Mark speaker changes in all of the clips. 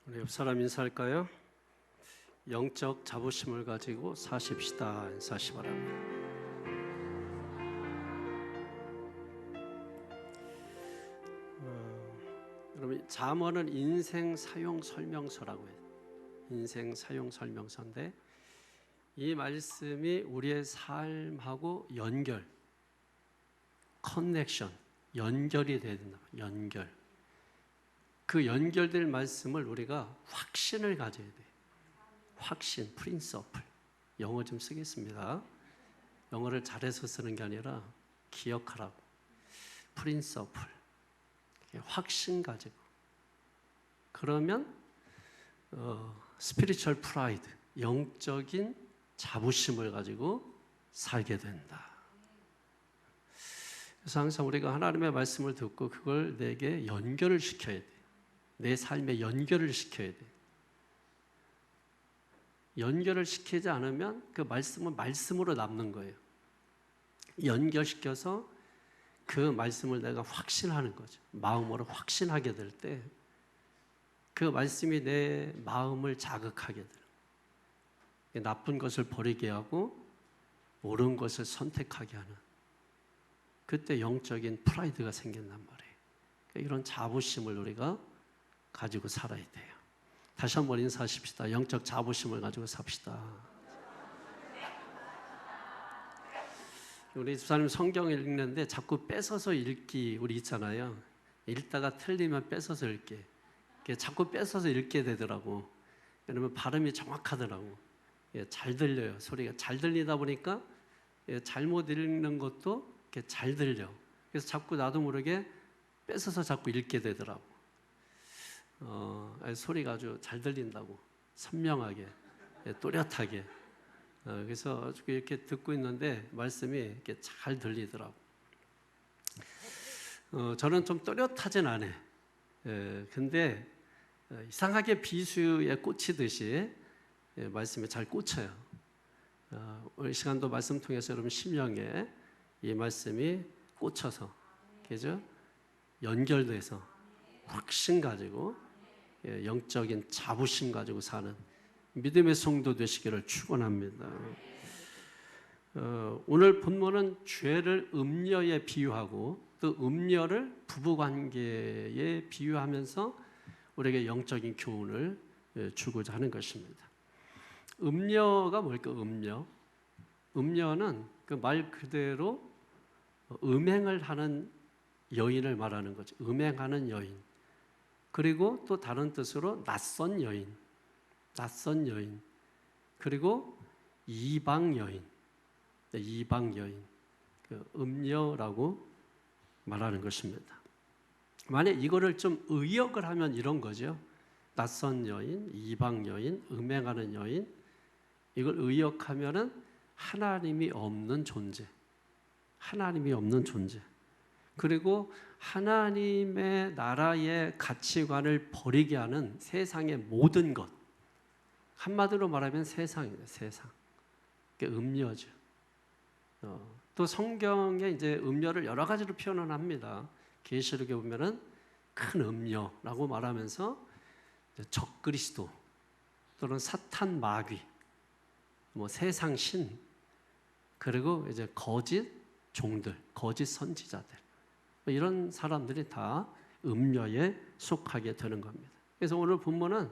Speaker 1: 우리 옆 사람 인사할까요? 영적 자부심을 가지고 사십시다. 인사하시 바랍니다. 여러분, 잠언은 인생 사용 설명서라고 해요. 인생 사용 설명서인데 이 말씀이 우리의 삶하고 커넥션, 연결이 돼야 된다. 연결. 그 연결될 말씀을 우리가 확신을 가져야 돼. 확신, 프린서플. 영어 좀 쓰겠습니다. 영어를 잘해서 쓰는 게 아니라 기억하라고. 프린서플. 확신 가지고. 그러면 스피리추얼 프라이드, 영적인 자부심을 가지고 살게 된다. 그래서 항상 우리가 하나님의 말씀을 듣고 그걸 내게 연결을 시켜야 돼. 내 삶에 연결을 시켜야 돼. 연결을 시키지 않으면 그 말씀은 말씀으로 남는 거예요. 연결시켜서 그 말씀을 내가 확신하는 거죠. 마음으로 확신하게 될 때 그 말씀이 내 마음을 자극하게 돼요. 나쁜 것을 버리게 하고 옳은 것을 선택하게 하는, 그때 영적인 프라이드가 생긴단 말이에요. 이런 자부심을 우리가 가지고 살아야 돼요. 다시 한번 인사하십시다. 영적 자부심을 가지고 삽시다. 우리 집사님 성경 읽는데 자꾸 뺏어서 읽기 우리 있잖아요. 읽다가 틀리면 뺏어서 읽게. 자꾸 뺏어서 읽게 되더라고. 왜냐면 발음이 정확하더라고. 잘 들려요. 소리가 잘 들리다 보니까 잘못 읽는 것도 잘 들려. 그래서 자꾸 나도 모르게 뺏어서 자꾸 읽게 되더라고. 소리가 아주 잘 들린다고. 선명하게, 또렷하게. 그래서 이렇게 듣고 있는데 말씀이 이렇게 잘 들리더라고. 저는 좀 또렷하진 않아요. 근데 이상하게 비수에 꽂히듯이 말씀에 잘 꽂혀요. 오늘 시간도 말씀 통해서 여러분 심령에 이 말씀이 꽂혀서, 그죠? 연결돼서 확신 가지고 영적인 자부심 가지고 사는 믿음의 성도 되시기를 축원합니다. 오늘 본문은 죄를 음녀에 비유하고 또 음녀를 부부관계에 비유하면서 우리에게 영적인 교훈을 주고자 하는 것입니다. 음녀가 뭘까? 음녀는 그 말 그대로 음행을 하는 여인을 말하는 거죠. 음행하는 여인. 그리고 또 다른 뜻으로 낯선 여인. 그리고 이방 여인. 그 음녀라고 말하는 것입니다. 만약 이거를 좀 의역을 하면 이런 거죠. 낯선 여인, 이방 여인, 음행하는 여인. 이걸 의역하면은 하나님이 없는 존재. 그리고 하나님의 나라의 가치관을 버리게 하는 세상의 모든 것. 한마디로 말하면 세상입니다. 세상. 그게 음녀죠. 또 성경에 이제 음녀를 여러 가지로 표현을 합니다. 계시록에 보면은 큰 음녀라고 말하면서 적그리스도 또는 사탄 마귀, 세상 신, 그리고 이제 거짓 종들, 거짓 선지자들, 이런 사람들이 다 음녀에 속하게 되는 겁니다. 그래서 오늘 본문은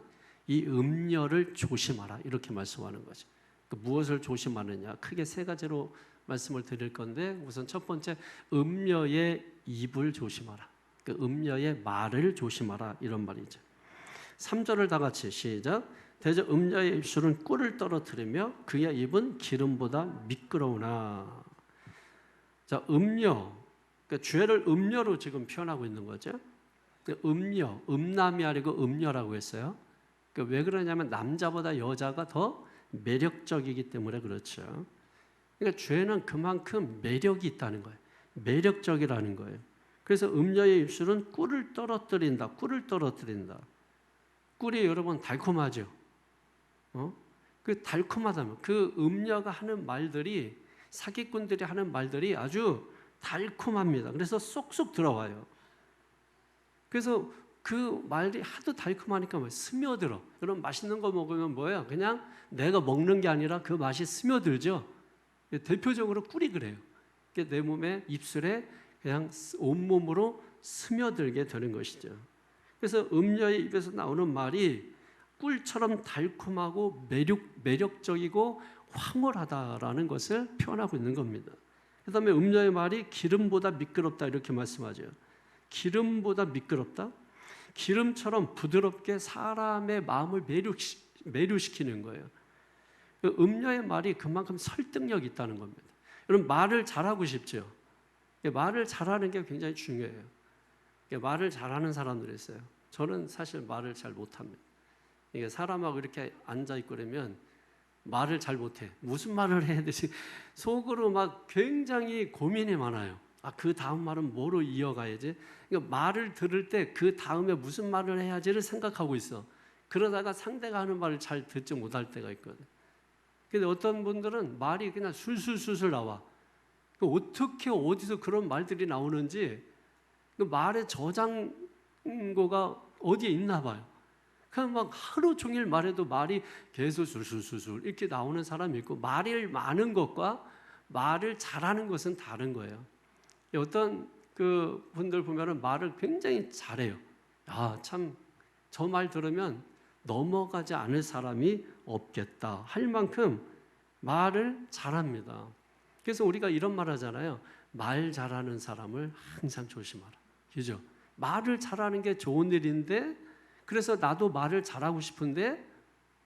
Speaker 1: 이 음녀를 조심하라 이렇게 말씀하는 거죠. 무엇을 조심하느냐? 크게 세 가지로 말씀을 드릴 건데, 우선 첫 번째, 음녀의 입을 조심하라. 음녀의 말을 조심하라 이런 말이죠. 3절을 다 같이 시작. 대저 음녀의 입술은 꿀을 떨어뜨리며 그의 입은 기름보다 미끄러우나. 자, 음녀, 죄를 음녀로 지금 표현하고 있는 거죠. 음녀, 음남이 아니고 음녀라고 했어요. 왜 그러냐면 남자보다 여자가 더 매력적이기 때문에 그렇죠. 그러니까 죄는 그만큼 매력이 있다는 거예요. 매력적이라는 거예요. 그래서 음녀의 입술은 꿀을 떨어뜨린다. 꿀이 여러분 달콤하죠. 그 달콤하다면 그 음녀가 하는 말들이, 사기꾼들이 하는 말들이 아주 달콤합니다. 그래서 쏙쏙 들어와요. 그래서 그 말이 하도 달콤하니까 뭐 스며들어. 여러분 맛있는 거 먹으면 뭐예요? 그냥 내가 먹는 게 아니라 그 맛이 스며들죠. 대표적으로 꿀이 그래요. 내 몸에 입술에 그냥 온몸으로 스며들게 되는 것이죠. 그래서 음녀의 입에서 나오는 말이 꿀처럼 달콤하고 매력적이고 황홀하다라는 것을 표현하고 있는 겁니다. 그 다음에 음녀의 말이 기름보다 미끄럽다 이렇게 말씀하죠. 기름보다 미끄럽다? 기름처럼 부드럽게 사람의 마음을 매료시키는 거예요. 음녀의 말이 그만큼 설득력이 있다는 겁니다. 여러분 말을 잘하고 싶죠? 말을 잘하는 게 굉장히 중요해요. 말을 잘하는 사람들이 있어요. 저는 사실 말을 잘 못합니다. 이게 사람하고 이렇게 앉아있고 그러면 말을 잘 못해. 무슨 말을 해야 되지? 속으로 막 굉장히 고민이 많아요. 그 다음 말은 뭐로 이어가야지? 그러니까 말을 들을 때 그 다음에 무슨 말을 해야지를 생각하고 있어. 그러다가 상대가 하는 말을 잘 듣지 못할 때가 있거든. 근데 어떤 분들은 말이 그냥 술술술술 나와. 어떻게 어디서 그런 말들이 나오는지 그 말의 저장고가 어디에 있나 봐요. 그냥 막 하루 종일 말해도 말이 계속 술술술술 이렇게 나오는 사람이 있고, 말이 많은 것과 말을 잘하는 것은 다른 거예요. 어떤 그 분들 보면은 말을 굉장히 잘해요. 참 저 말 들으면 넘어가지 않을 사람이 없겠다 할 만큼 말을 잘합니다. 그래서 우리가 이런 말 하잖아요. 말 잘하는 사람을 항상 조심하라. 그죠? 말을 잘하는 게 좋은 일인데, 그래서 나도 말을 잘하고 싶은데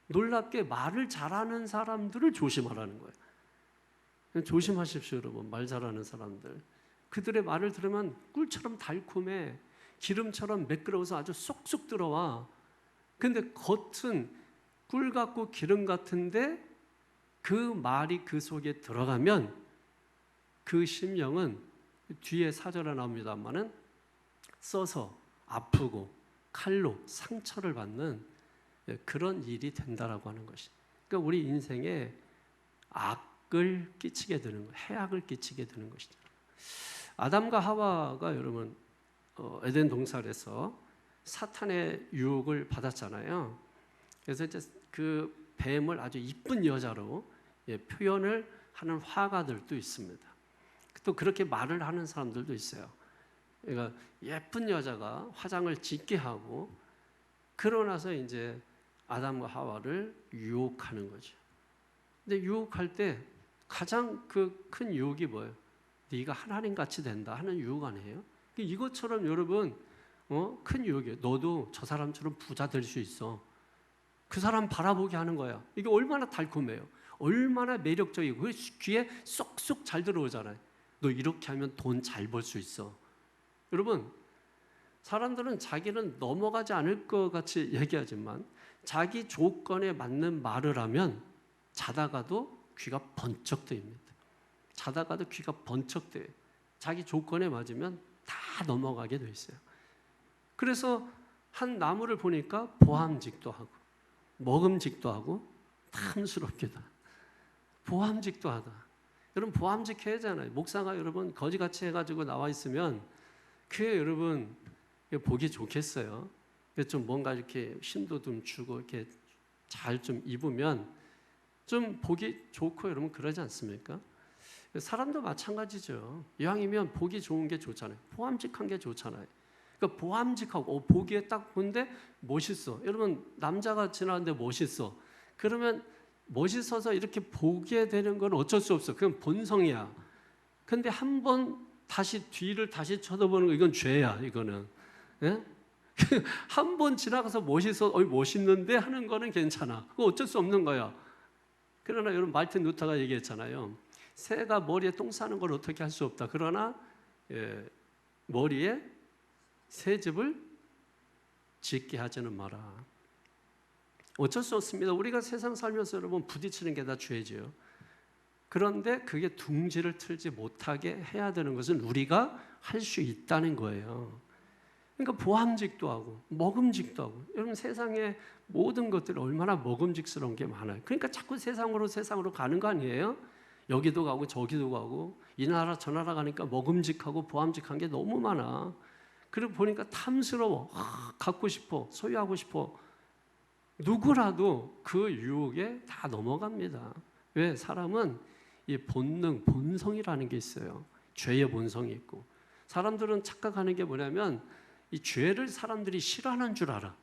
Speaker 1: 놀랍게 말을 잘하는 사람들을 조심하라는 거예요. 조심하십시오, 여러분. 말 잘하는 사람들. 그들의 말을 들으면 꿀처럼 달콤해, 기름처럼 매끄러워서 아주 쏙쏙 들어와. 근데 겉은 꿀 같고 기름 같은데 그 말이 그 속에 들어가면 그 심령은 뒤에 사절에 나옵니다만은 써서 아프고 칼로 상처를 받는 그런 일이 된다라고 하는 것이. 그러니까 우리 인생에 악을 끼치게 되는 거, 해악을 끼치게 되는 것이죠. 아담과 하와가 여러분 에덴 동산에서 사탄의 유혹을 받았잖아요. 그래서 이제 그 뱀을 아주 이쁜 여자로 표현을 하는 화가들도 있습니다. 또 그렇게 말을 하는 사람들도 있어요. 그러니까 예쁜 여자가 화장을 짙게 하고 그러나서 이제 아담과 하와를 유혹하는 거죠. 근데 유혹할 때 가장 그 큰 유혹이 뭐예요? 네가 하나님 같이 된다 하는 유혹 아니에요? 이것처럼 여러분 큰 유혹이에요. 너도 저 사람처럼 부자 될 수 있어. 그 사람 바라보게 하는 거야. 이게 얼마나 달콤해요. 얼마나 매력적이고 귀에 쏙쏙 잘 들어오잖아요. 너 이렇게 하면 돈 잘 벌 수 있어. 여러분, 사람들은 자기는 넘어가지 않을 것 같이 얘기하지만 자기 조건에 맞는 말을 하면 자다가도 귀가 번쩍 뜨입니다. 자다가도 귀가 번쩍 뜨여요. 자기 조건에 맞으면 다 넘어가게 돼 있어요. 그래서 한 나무를 보니까 보암직도 하고 먹음직도 하고 탐스럽게도 보암직도 하다. 여러분 보암직 해야 하잖아요. 목사가 여러분 거지같이 해가지고 나와 있으면 그게 여러분 보기 좋겠어요. 좀 뭔가 이렇게 힘도 좀 주고 이렇게 잘 좀 입으면 좀 보기 좋고 여러분 그러지 않습니까? 사람도 마찬가지죠. 이왕이면 보기 좋은 게 좋잖아요. 보암직한 게 좋잖아요. 그러니까 보암직하고 보기에 딱 보는데 멋있어. 여러분 남자가 지나가는데 멋있어. 그러면 멋있어서 이렇게 보게 되는 건 어쩔 수 없어. 그건 본성이야. 근데 한 번 다시 뒤를 다시 쳐다보는 거 이건 죄야. 이거는 예? 한 번 지나가서 멋있는데 하는 거는 괜찮아. 그거 어쩔 수 없는 거야. 그러나 여러분 말틴 루터가 얘기했잖아요. 새가 머리에 똥 싸는 걸 어떻게 할 수 없다. 그러나 머리에 새집을 짓게 하지는 마라. 어쩔 수 없습니다. 우리가 세상 살면서 여러분 부딪히는 게 다 죄지요. 그런데 그게 둥지를 틀지 못하게 해야 되는 것은 우리가 할 수 있다는 거예요. 그러니까 보암직도 하고 먹음직도 하고. 여러분 세상에 모든 것들이 얼마나 먹음직스러운 게 많아요. 그러니까 자꾸 세상으로 가는 거 아니에요? 여기도 가고 저기도 가고 이 나라 저 나라 가니까 먹음직하고 보암직한 게 너무 많아. 그리고 보니까 탐스러워. 갖고 싶어. 소유하고 싶어. 누구라도 그 유혹에 다 넘어갑니다. 왜? 사람은 이 본능, 본성이라는 게 있어요. 죄의 본성이 있고. 사람들은 착각하는 게 뭐냐면 이 죄를 사람들이 싫어하는 줄 알아.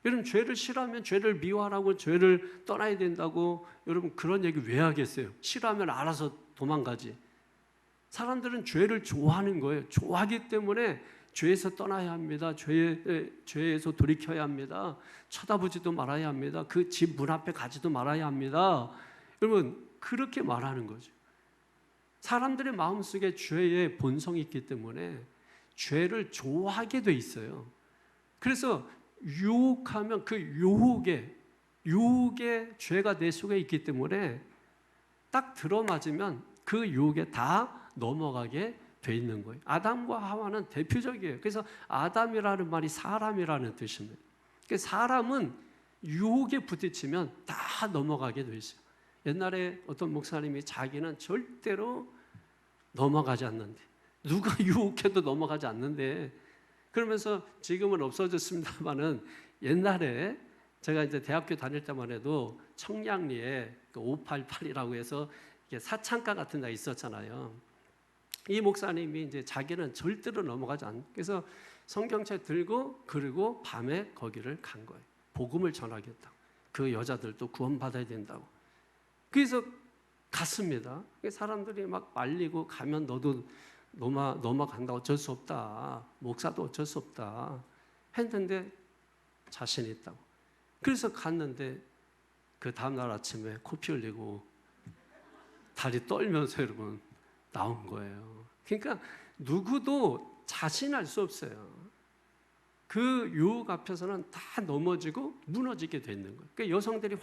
Speaker 1: 여러분, 죄를 싫어하면 죄를 미워하라고, 죄를 떠나야 된다고, 여러분 그런 얘기 왜 하겠어요? 싫어하면 알아서 도망가지. 사람들은 죄를 좋아하는 거예요. 좋아하기 때문에 죄에서 떠나야 합니다. 죄에서 돌이켜야 합니다. 쳐다보지도 말아야 합니다. 그 집 문 앞에 가지도 말아야 합니다. 여러분, 그렇게 말하는 거죠. 사람들의 마음속에 죄의 본성이 있기 때문에 죄를 좋아하게 돼 있어요. 그래서 유혹하면 그 유혹의 죄가 내 속에 있기 때문에 딱 들어맞으면 그 유혹에 다 넘어가게 돼 있는 거예요. 아담과 하와는 대표적이에요. 그래서 아담이라는 말이 사람이라는 뜻입니다. 그러니까 사람은 유혹에 부딪히면 다 넘어가게 돼 있어요. 옛날에 어떤 목사님이 자기는 절대로 넘어가지 않는데, 누가 유혹해도 넘어가지 않는데, 그러면서 지금은 없어졌습니다만은 옛날에 제가 이제 대학교 다닐 때만 해도 청량리에 그 588이라고 해서 사창가 같은 데 있었잖아요. 이 목사님이 이제 자기는 절대로 넘어가지 않는, 그래서 성경책 들고 그리고 밤에 거기를 간 거예요. 복음을 전하겠다고. 그 여자들도 구원받아야 된다고. 그래서 갔습니다. 사람들이 막 말리고 가면 너도 넘어간다. 어쩔 수 없다. 목사도 어쩔 수 없다. 했는데 자신 있다고. 그래서 갔는데 그 다음날 아침에 코피 흘리고 다리 떨면서 여러분 나온 거예요. 그러니까 누구도 자신할 수 없어요. 그 유혹 앞에서는 다 넘어지고 무너지게 되는 거예요. 그러니까 여성들이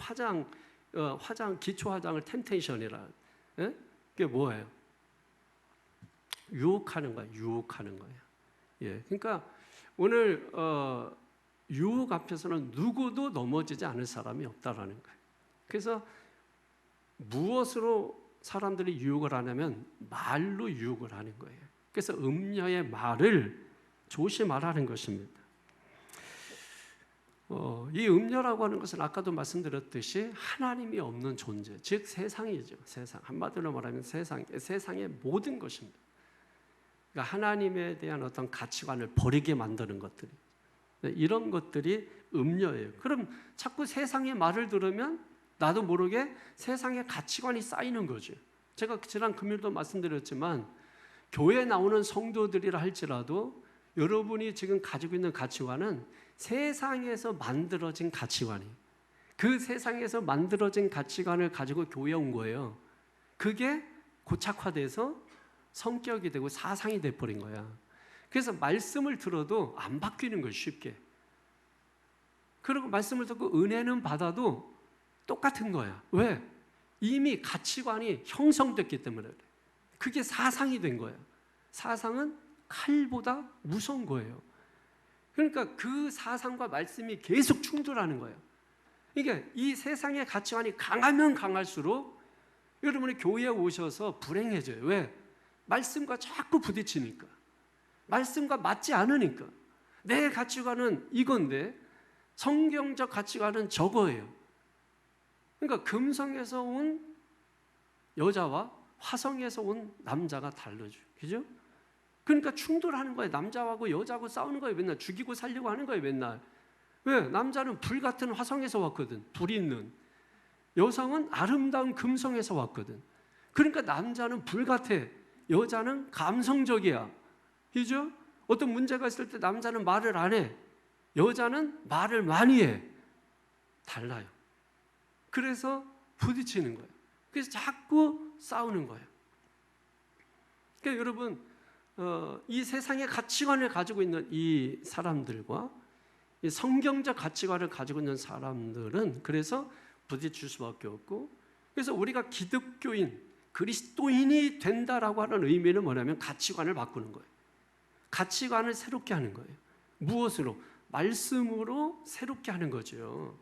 Speaker 1: 기초 화장을 템테이션이라. 예? 그게 뭐예요? 유혹하는 거예요. 유혹하는 거예요. 예. 그러니까 오늘 유혹 앞에서는 누구도 넘어지지 않을 사람이 없다라는 거예요. 그래서 무엇으로 사람들이 유혹을 하냐면 말로 유혹을 하는 거예요. 그래서 음녀의 말을 조심하라는 것입니다. 이 음녀라고 하는 것은 아까도 말씀드렸듯이 하나님이 없는 존재, 즉 세상이죠. 세상. 한마디로 말하면 세상의 모든 것입니다. 그러니까 하나님에 대한 어떤 가치관을 버리게 만드는 것들이, 이런 것들이 음녀예요. 그럼 자꾸 세상의 말을 들으면 나도 모르게 세상의 가치관이 쌓이는 거죠. 제가 지난 금요일도 말씀드렸지만 교회에 나오는 성도들이라 할지라도 여러분이 지금 가지고 있는 가치관은 세상에서 만들어진 가치관이에요. 그 세상에서 만들어진 가치관을 가지고 교회에 온 거예요. 그게 고착화돼서 성격이 되고 사상이 돼버린 거야. 그래서 말씀을 들어도 안 바뀌는 거예요, 쉽게. 그리고 말씀을 듣고 은혜는 받아도 똑같은 거야. 왜? 이미 가치관이 형성됐기 때문에 그래. 그게 사상이 된 거야. 사상은 칼보다 무서운 거예요. 그러니까 그 사상과 말씀이 계속 충돌하는 거예요. 그러니까 이 세상의 가치관이 강하면 강할수록 여러분이 교회에 오셔서 불행해져요. 왜? 말씀과 자꾸 부딪히니까. 말씀과 맞지 않으니까. 내 가치관은 이건데 성경적 가치관은 저거예요. 그러니까 금성에서 온 여자와 화성에서 온 남자가 다르죠. 그죠? 그러니까 충돌하는 거예요. 남자하고 여자하고 싸우는 거예요. 맨날 죽이고 살려고 하는 거예요. 맨날. 왜? 남자는 불 같은 화성에서 왔거든. 불 있는. 여성은 아름다운 금성에서 왔거든. 그러니까 남자는 불 같아. 여자는 감성적이야. 그죠? 어떤 문제가 있을 때 남자는 말을 안 해. 여자는 말을 많이 해. 달라요. 그래서 부딪히는 거예요. 그래서 자꾸 싸우는 거예요. 그러니까 여러분, 이 세상의 가치관을 가지고 있는 이 사람들과 이 성경적 가치관을 가지고 있는 사람들은 그래서 부딪힐 수밖에 없고, 그래서 우리가 기독교인, 그리스도인이 된다라고 하는 의미는 뭐냐면 가치관을 바꾸는 거예요. 가치관을 새롭게 하는 거예요. 무엇으로? 말씀으로 새롭게 하는 거죠.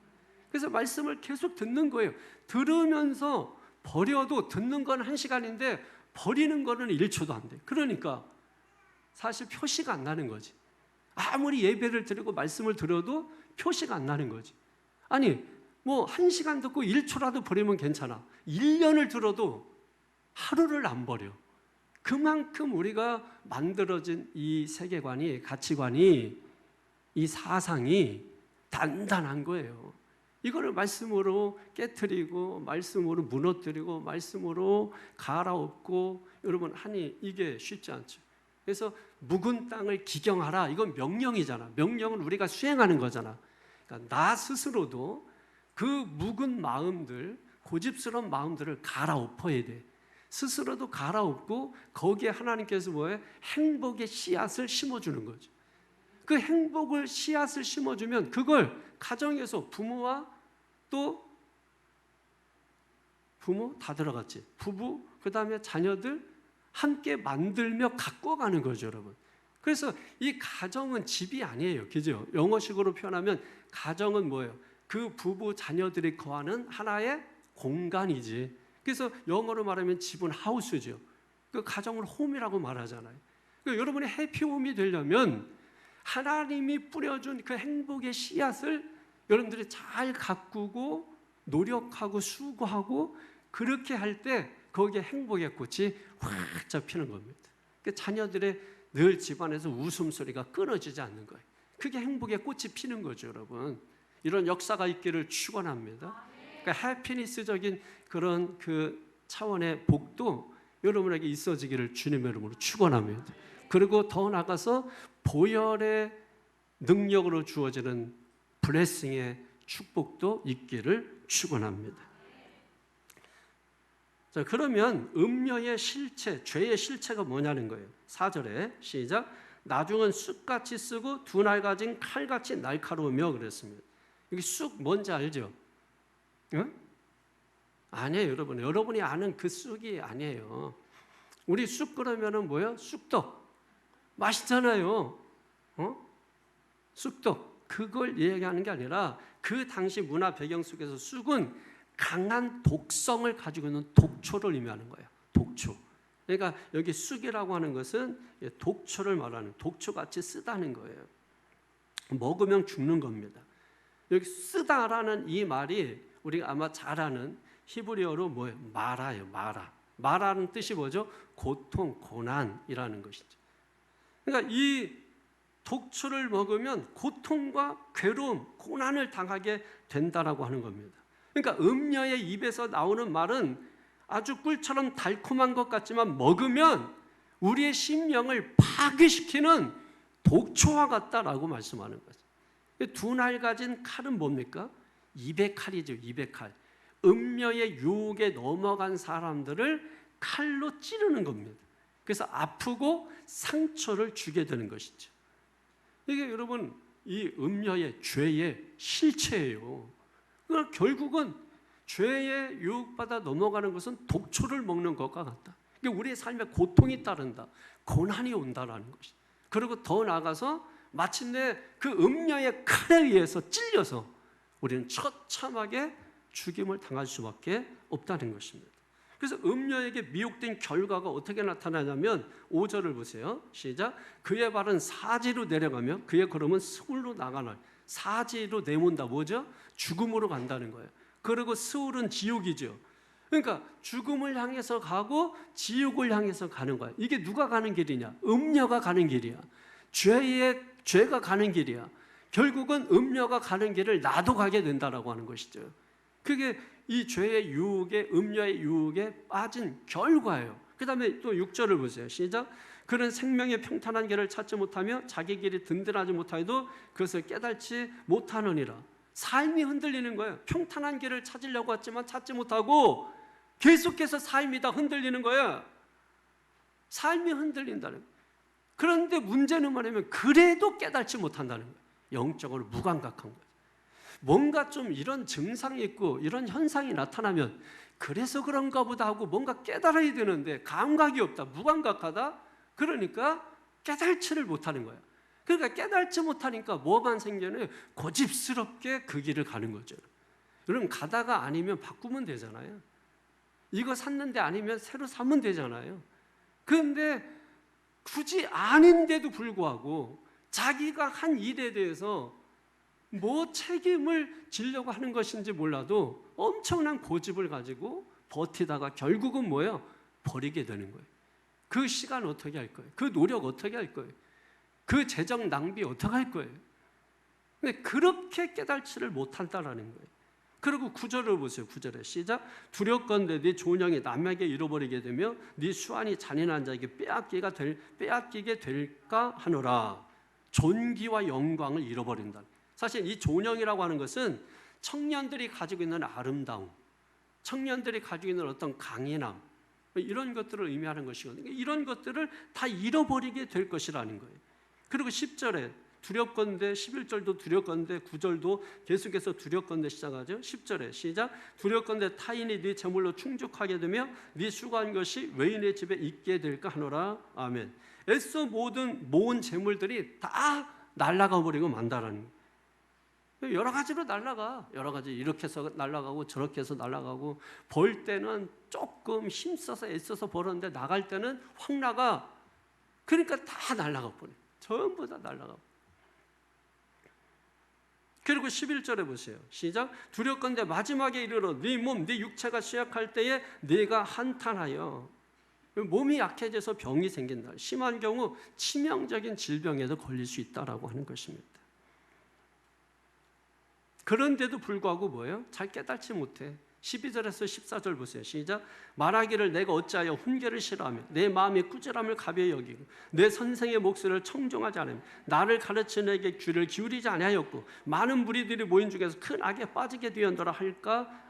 Speaker 1: 그래서 말씀을 계속 듣는 거예요. 들으면서 버려도 듣는 건 1시간인데 버리는 거는 1초도 안 돼요. 그러니까 사실 표시가 안 나는 거지. 아무리 예배를 드리고 말씀을 들어도 표시가 안 나는 거지. 아니 뭐 1시간 듣고 1초라도 버리면 괜찮아. 1년을 들어도 하루를 안 버려. 그만큼 우리가 만들어진 이 세계관이, 가치관이, 이 사상이 단단한 거예요. 이거를 말씀으로 깨트리고 말씀으로 무너뜨리고 말씀으로 갈아엎고, 여러분 하니 이게 쉽지 않죠. 그래서 묵은 땅을 기경하라, 이건 명령이잖아. 명령은 우리가 수행하는 거잖아. 그러니까 나 스스로도 그 묵은 마음들, 고집스러운 마음들을 갈아엎어야 돼. 스스로도 갈아엎고 거기에 하나님께서 뭐예요? 행복의 씨앗을 심어주는 거죠. 그 행복을 씨앗을 심어주면 그걸 가정에서 부모와 또 부모 다 들어갔지. 부부, 그 다음에 자녀들 함께 만들며 갖고 가는 거죠, 여러분. 그래서 이 가정은 집이 아니에요. 그죠? 영어식으로 표현하면 가정은 뭐예요? 그 부부, 자녀들이 거하는 하나의 공간이지. 그래서 영어로 말하면 집은 하우스죠. 그 가정을 홈이라고 말하잖아요. 그러니까 여러분이 해피홈이 되려면 하나님이 뿌려준 그 행복의 씨앗을 여러분들이 잘 가꾸고 노력하고 수고하고, 그렇게 할 때 거기에 행복의 꽃이 활짝 피는 겁니다. 그러니까 자녀들의 늘 집안에서 웃음소리가 끊어지지 않는 거예요. 그게 행복의 꽃이 피는 거죠, 여러분. 이런 역사가 있기를 축원합니다. 그러니까 해피니스적인 그런 그 차원의 복도 여러분에게 있어지기를 주님의 이름으로 축원합니다. 그리고 더 나아가서 보혈의 능력으로 주어지는 블레싱의 축복도 있기를 축원합니다. 자, 그러면 음녀의 실체, 죄의 실체가 뭐냐는 거예요. 4절에 시작. 나중은 쑥같이 쓰고 두 날 가진 칼같이 날카로우며 그랬습니다. 이게 쑥 뭔지 알죠? 응? 아니에요, 여러분. 여러분이 아는 그 쑥이 아니에요. 우리 쑥 그러면은 뭐예요? 쑥떡. 맛있잖아요. 쑥떡. 그걸 얘기하는 게 아니라 그 당시 문화 배경 속에서 쑥은 강한 독성을 가지고 있는 독초를 의미하는 거예요. 독초. 그러니까 여기 쑥이라고 하는 것은 독초를 말하는, 독초같이 쓰다는 거예요. 먹으면 죽는 겁니다. 여기 쓰다라는 이 말이 우리가 아마 잘 아는 히브리어로 뭐예요? 마라예요. 마라. 마라는 뜻이 뭐죠? 고통, 고난이라는 것이죠. 그러니까 이 독초를 먹으면 고통과 괴로움, 고난을 당하게 된다라고 하는 겁니다. 그러니까 음녀의 입에서 나오는 말은 아주 꿀처럼 달콤한 것 같지만 먹으면 우리의 심령을 파괴시키는 독초와 같다라고 말씀하는 거죠. 두 날 가진 칼은 뭡니까? 입의 칼이죠. 입의 칼. 음녀의 유혹에 넘어간 사람들을 칼로 찌르는 겁니다. 그래서 아프고 상처를 주게 되는 것이죠. 이게 여러분 이 음녀의 죄의 실체예요. 그러니까 결국은 죄에 유혹받아 넘어가는 것은 독초를 먹는 것과 같다. 그러니까 우리의 삶에 고통이 따른다, 고난이 온다라는 것이죠. 그리고 더 나아가서 마침내 그 음녀의 칼에 의해서 찔려서 우리는 처참하게 죽임을 당할 수밖에 없다는 것입니다. 그래서 음녀에게 미혹된 결과가 어떻게 나타나냐면 5절을 보세요. 시작. 그의 발은 사지로 내려가며 그의 걸음은 스울로 나가나. 사지로 내몬다. 뭐죠? 죽음으로 간다는 거예요. 그리고 스울은 지옥이죠. 그러니까 죽음을 향해서 가고 지옥을 향해서 가는 거야. 이게 누가 가는 길이냐? 음녀가 가는 길이야. 죄가 가는 길이야. 결국은 음녀가 가는 길을 나도 가게 된다라고 하는 것이죠. 그게 이 죄의 유혹에, 음녀의 유혹에 빠진 결과예요. 그 다음에 또 6절을 보세요. 시작. 그는 생명의 평탄한 길을 찾지 못하며 자기 길이 든든하지 못하여도 그것을 깨닫지 못하느니라. 삶이 흔들리는 거예요. 평탄한 길을 찾으려고 했지만 찾지 못하고 계속해서 삶이 다 흔들리는 거예요. 삶이 흔들린다는 거예요. 그런데 문제는 뭐냐면 그래도 깨닫지 못한다는 거예요. 영적으로 무감각한 거예요. 뭔가 좀 이런 증상이 있고 이런 현상이 나타나면 그래서 그런가 보다 하고 뭔가 깨달아야 되는데 감각이 없다, 무감각하다. 그러니까 깨달지를 못하는 거예요. 그러니까 깨달지 못하니까 뭐만 생겨나요? 고집스럽게 그 길을 가는 거죠. 여러분 가다가 아니면 바꾸면 되잖아요. 이거 샀는데 아니면 새로 사면 되잖아요. 그런데 굳이 아닌데도 불구하고 자기가 한 일에 대해서 뭐 책임을 지려고 하는 것인지 몰라도 엄청난 고집을 가지고 버티다가 결국은 뭐예요? 버리게 되는 거예요. 그 시간 어떻게 할 거예요? 그 노력 어떻게 할 거예요? 그 재정 낭비 어떻게 할 거예요? 근데 그렇게 깨달지를 못한다라는 거예요. 그리고 9절을 보세요. 9절에 시작. 두렵건대 네 좋은 형이 남에게 잃어버리게 되며 네 수완이 잔인한 자에게 빼앗기게 될까 하노라. 존귀와 영광을 잃어버린다. 사실 이 존영이라고 하는 것은 청년들이 가지고 있는 아름다움, 청년들이 가지고 있는 어떤 강인함, 이런 것들을 의미하는 것이거든요. 이런 것들을 다 잃어버리게 될 것이라는 거예요. 그리고 10절에 두렵건대, 11절도 두렵건대, 9절도 계속해서 두렵건대 시작하죠. 10절에 시작. 두렵건대 타인이 네 재물로 충족하게 되며 네 수고한 것이 외인의 집에 있게 될까 하노라. 아멘. 애써 모은 재물들이 다 날아가 버리고 만다라는 거예요. 여러 가지로 날아가. 여러 가지 이렇게 해서 날아가고 저렇게 해서 날아가고, 벌 때는 조금 힘써서 애써서 벌었는데 나갈 때는 확 나가. 그러니까 다 날아가 버려. 전부 다 날아가 버려. 그리고 11절에 보세요. 시작. 두렵건대 마지막에 이르러 네 몸, 네 육체가 쇠약할 때에 네가 한탄하여. 몸이 약해져서 병이 생긴다. 심한 경우 치명적인 질병에도 걸릴 수 있다라고 하는 것입니다. 그런데도 불구하고 뭐예요? 잘 깨닫지 못해. 12절에서 14절 보세요. 시작. 말하기를 내가 어찌하여 훈계를 싫어하며 내 마음이 꾸지람을 가벼이 여기고 내 선생의 목소리를 청종하지 않으며 나를 가르치는 에게 귀를 기울이지 아니하였고 많은 무리들이 모인 중에서 큰 악에 빠지게 되었노라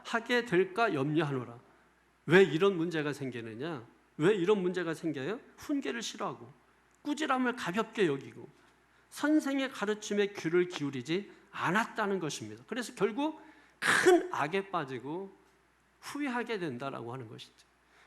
Speaker 1: 하게 될까 염려하노라. 왜 이런 문제가 생기느냐? 왜 이런 문제가 생겨요? 훈계를 싫어하고 꾸지람을 가볍게 여기고 선생의 가르침에 귀를 기울이지 않았다는 것입니다. 그래서 결국 큰 악에 빠지고 후회하게 된다라고 하는 것이죠.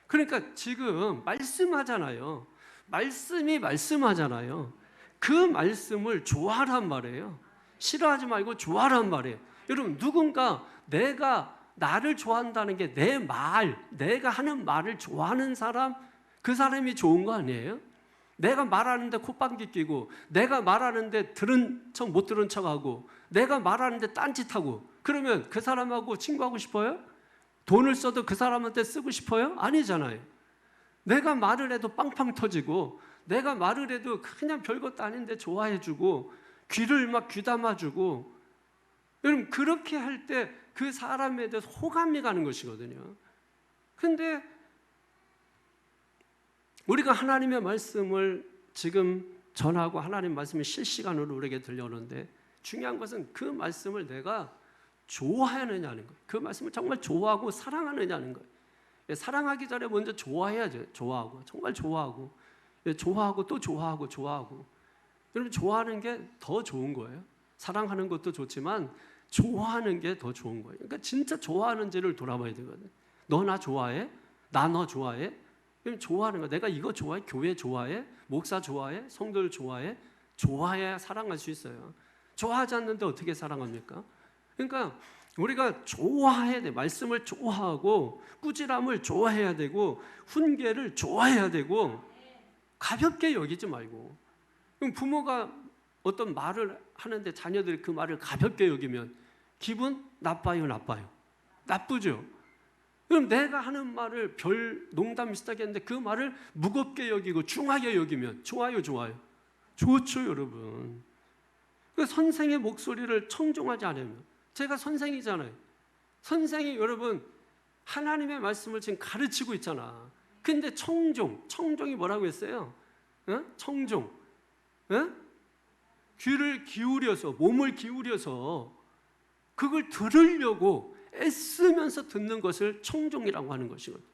Speaker 1: 그러니까 지금 말씀하잖아요. 말씀이 말씀하잖아요. 그 말씀을 좋아하란 말이에요. 싫어하지 말고 좋아하란 말이에요. 여러분, 누군가 내가 나를 좋아한다는 게 내 말, 내가 하는 말을 좋아하는 사람, 그 사람이 좋은 거 아니에요? 내가 말하는데 콧방귀 끼고, 내가 말하는데 들은 척 못 들은 척하고, 내가 말하는데 딴짓하고, 그러면 그 사람하고 친구하고 싶어요? 돈을 써도 그 사람한테 쓰고 싶어요? 아니잖아요. 내가 말을 해도 빵빵 터지고, 내가 말을 해도 그냥 별것도 아닌데 좋아해주고, 귀를 막 귀담아주고, 여러분, 그렇게 할 때 그 사람에 대해서 호감이 가는 것이거든요. 근데 우리가 하나님의 말씀을 지금 전하고 하나님 말씀이 실시간으로 우리에게 들려오는데, 중요한 것은 그 말씀을 내가 좋아하느냐는 거예요. 그 말씀을 정말 좋아하고 사랑하느냐는 거예요. 사랑하기 전에 먼저 좋아해야죠. 좋아하고, 정말 좋아하고, 좋아하고 또 좋아하고 좋아하고. 여러분, 좋아하는 게 더 좋은 거예요. 사랑하는 것도 좋지만 좋아하는 게 더 좋은 거예요. 그러니까 진짜 좋아하는지를 돌아봐야 되거든요. 너 나 좋아해? 나 너 좋아해? 좋아하는 거, 내가 이거 좋아해? 교회 좋아해? 목사 좋아해? 성도를 좋아해? 좋아해야 사랑할 수 있어요. 좋아하지 않는데 어떻게 사랑합니까? 그러니까 우리가 좋아해야 돼. 말씀을 좋아하고 꾸지람을 좋아해야 되고 훈계를 좋아해야 되고 가볍게 여기지 말고. 그럼 부모가 어떤 말을 하는데 자녀들이 그 말을 가볍게 여기면 기분 나빠요, 나빠요? 나쁘죠? 그럼 내가 하는 말을 별 농담 비슷하게 했는데 그 말을 무겁게 여기고 중하게 여기면 좋아요, 좋아요? 좋죠, 여러분. 그 선생의 목소리를 청종하지 않으면, 제가 선생이잖아요. 선생이 여러분 하나님의 말씀을 지금 가르치고 있잖아. 근데 청종이 뭐라고 했어요? 청종. 귀를 기울여서, 몸을 기울여서 그걸 들으려고 애쓰면서 듣는 것을 청종이라고 하는 것이거든요.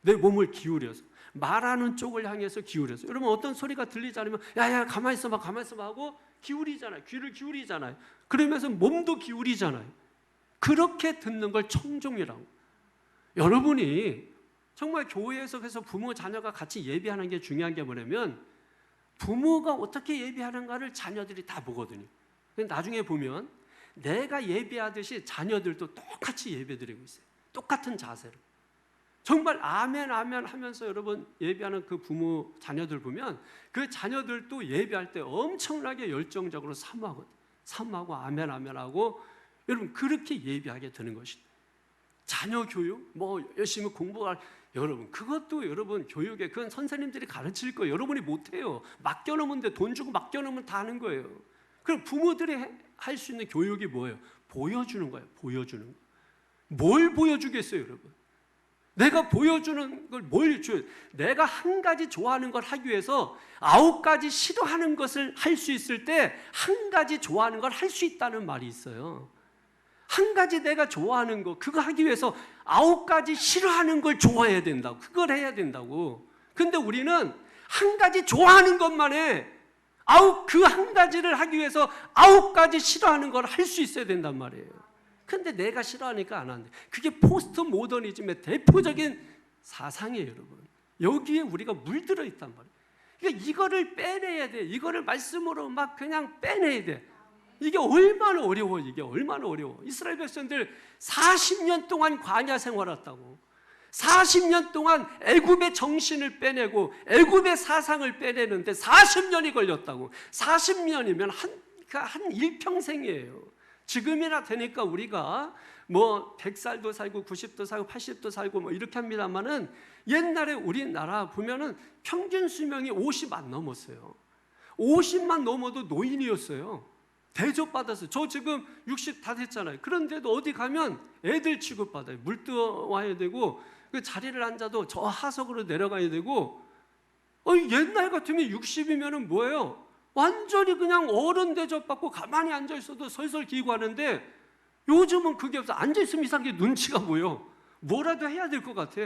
Speaker 1: 내 몸을 기울여서, 말하는 쪽을 향해서 기울여서. 여러분, 어떤 소리가 들리지 않으면 야야 가만히 있어봐 하고 기울이잖아요. 귀를 기울이잖아요. 그러면서 몸도 기울이잖아요. 그렇게 듣는 걸 청종이라고. 여러분이 정말 교회에서 그래서 부모 자녀가 같이 예배하는 게 중요한 게 뭐냐면, 부모가 어떻게 예배하는가를 자녀들이 다 보거든요. 나중에 보면 내가 예배하듯이 자녀들도 똑같이 예배드리고 있어요. 똑같은 자세로. 정말 아멘 아멘 하면서 여러분 예배하는 그 부모 자녀들 보면 그 자녀들도 예배할 때 엄청나게 열정적으로 사모하고 아멘 아멘 하고 여러분 그렇게 예배하게 되는 것이죠. 자녀 교육 뭐 열심히 공부할 여러분 그것도 여러분 교육에 그건 선생님들이 가르칠 거예요. 여러분이 못해요. 맡겨놓으면 돼. 돈 주고 맡겨놓으면 다 하는 거예요. 그럼 부모들이 할 수 있는 교육이 뭐예요? 보여주는 거예요. 보여주는 거. 뭘 보여주겠어요, 여러분? 내가 보여주는 걸 뭘 줘요? 내가 한 가지 좋아하는 걸 하기 위해서 9가지 싫어하는 것을 할 수 있을 때 한 가지 좋아하는 걸 할 수 있다는 말이 있어요. 한 가지 내가 좋아하는 거 그거 하기 위해서 9가지 싫어하는 걸 좋아해야 된다고. 그걸 해야 된다고. 근데 우리는 한 가지 좋아하는 것만 해. 그 한 가지를 하기 위해서 9가지 싫어하는 걸 할 수 있어야 된단 말이에요. 근데 내가 싫어하니까 안 하는데 그게 포스트 모더니즘의 대표적인 사상이에요, 여러분. 여기에 우리가 물들어 있단 말이에요. 그러니까 이거를 빼내야 돼. 이거를 말씀으로 막 그냥 빼내야 돼. 이게 얼마나 어려워. 이게 얼마나 어려워. 이스라엘 백성들 40년 동안 광야 생활했다고. 40년 동안 애굽의 정신을 빼내고 애굽의 사상을 빼내는데 40년이 걸렸다고. 40년이면 한 일평생이에요. 지금이나 되니까 우리가 뭐 100살도 살고 90도 살고 80도 살고 뭐 이렇게 합니다만은 옛날에 우리나라 보면은 평균 수명이 50 안 넘었어요. 50만 넘어도 노인이었어요. 대접받았어요. 저 지금 60 다 됐잖아요. 그런데도 어디 가면 애들 취급받아요. 물 떠와야 되고 그 자리를 앉아도 저 하석으로 내려가야 되고 옛날 같으면 60이면은 뭐예요? 완전히 그냥 어른 대접받고 가만히 앉아있어도 설설 기고 하는데 요즘은 그게 없어. 앉아있으면 이상하게 눈치가 보여. 뭐라도 해야 될 것 같아.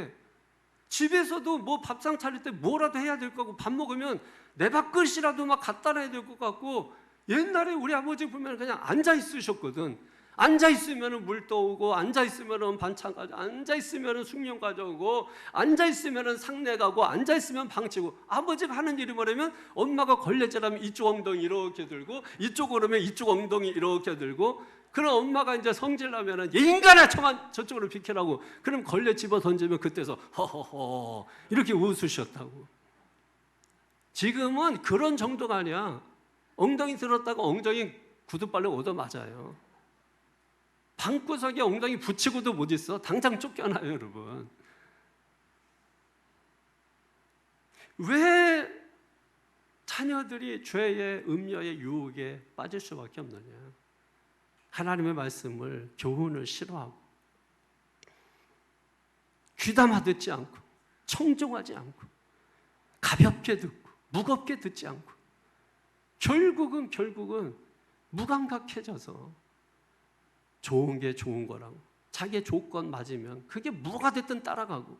Speaker 1: 집에서도 뭐 밥상 차릴 때 뭐라도 해야 될 거고 밥 먹으면 내 밥그릇이라도 막 갖다 놔야 될 것 같고 옛날에 우리 아버지 보면 그냥 앉아있으셨거든. 앉아있으면 물 떠오고 앉아있으면 반찬 가져오고 앉아있으면 숙련 가져오고 앉아있으면 상내 가고 앉아있으면 방치고 아버지가 하는 일이 뭐냐면 엄마가 걸레질하면 이쪽 엉덩이 이렇게 들고 이쪽으로 오면 이쪽 엉덩이 이렇게 들고 그럼 엄마가 이제 성질나면 인간아 저쪽으로 비켜라고 그럼 걸레 집어 던지면 그때서 허허허 이렇게 웃으셨다고. 지금은 그런 정도가 아니야. 엉덩이 들었다가 엉덩이 구두발로 얻어맞아요. 방구석에 엉덩이 붙이고도 못 있어. 당장 쫓겨나요, 여러분. 왜 자녀들이 죄의 음녀의 유혹에 빠질 수밖에 없느냐? 하나님의 말씀을 교훈을 싫어하고 귀담아 듣지 않고 청종하지 않고 가볍게 듣고 무겁게 듣지 않고 결국은 무감각해져서 좋은 게 좋은 거라고 자기 조건 맞으면 그게 뭐가 됐든 따라가고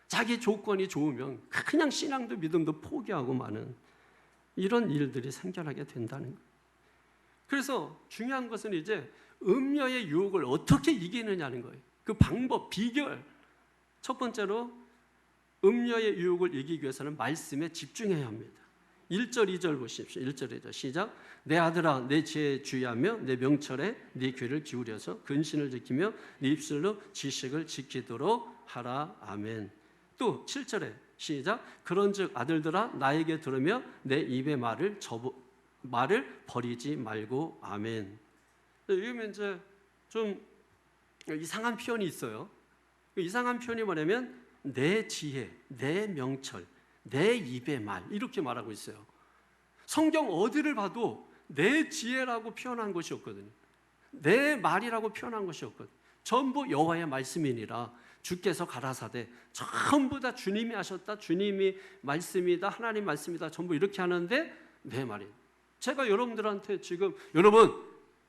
Speaker 1: 자기 조건이 좋으면 그냥 신앙도 믿음도 포기하고 마는 이런 일들이 생겨나게 된다는 거예요. 그래서 중요한 것은 이제 음녀의 유혹을 어떻게 이기느냐는 거예요. 그 방법, 비결. 첫 번째로 음녀의 유혹을 이기기 위해서는 말씀에 집중해야 합니다. 1절, 2절 보십시오. 1절, 2절 시작. 내 아들아 내 지혜에 주의하며 내 명철에 네 귀를 기울여서 근신을 지키며 네 입술로 지식을 지키도록 하라. 아멘. 또 7절에 시작. 그런즉 아들들아 나에게 들으며 내 입의 말을 버리지 말고. 아멘. 이게 이제 좀 이상한 표현이 있어요. 이상한 표현이 뭐냐면 내 지혜, 내 명철, 내 입의 말 이렇게 말하고 있어요. 성경 어디를 봐도 내 지혜라고 표현한 것이 없거든요. 내 말이라고 표현한 것이 없거든요. 전부 여호와의 말씀이니라 주께서 가라사대 전부 다 주님이 하셨다. 주님이 말씀이다. 하나님 말씀이다. 전부 이렇게 하는데 내 말이. 제가 여러분들한테 지금 여러분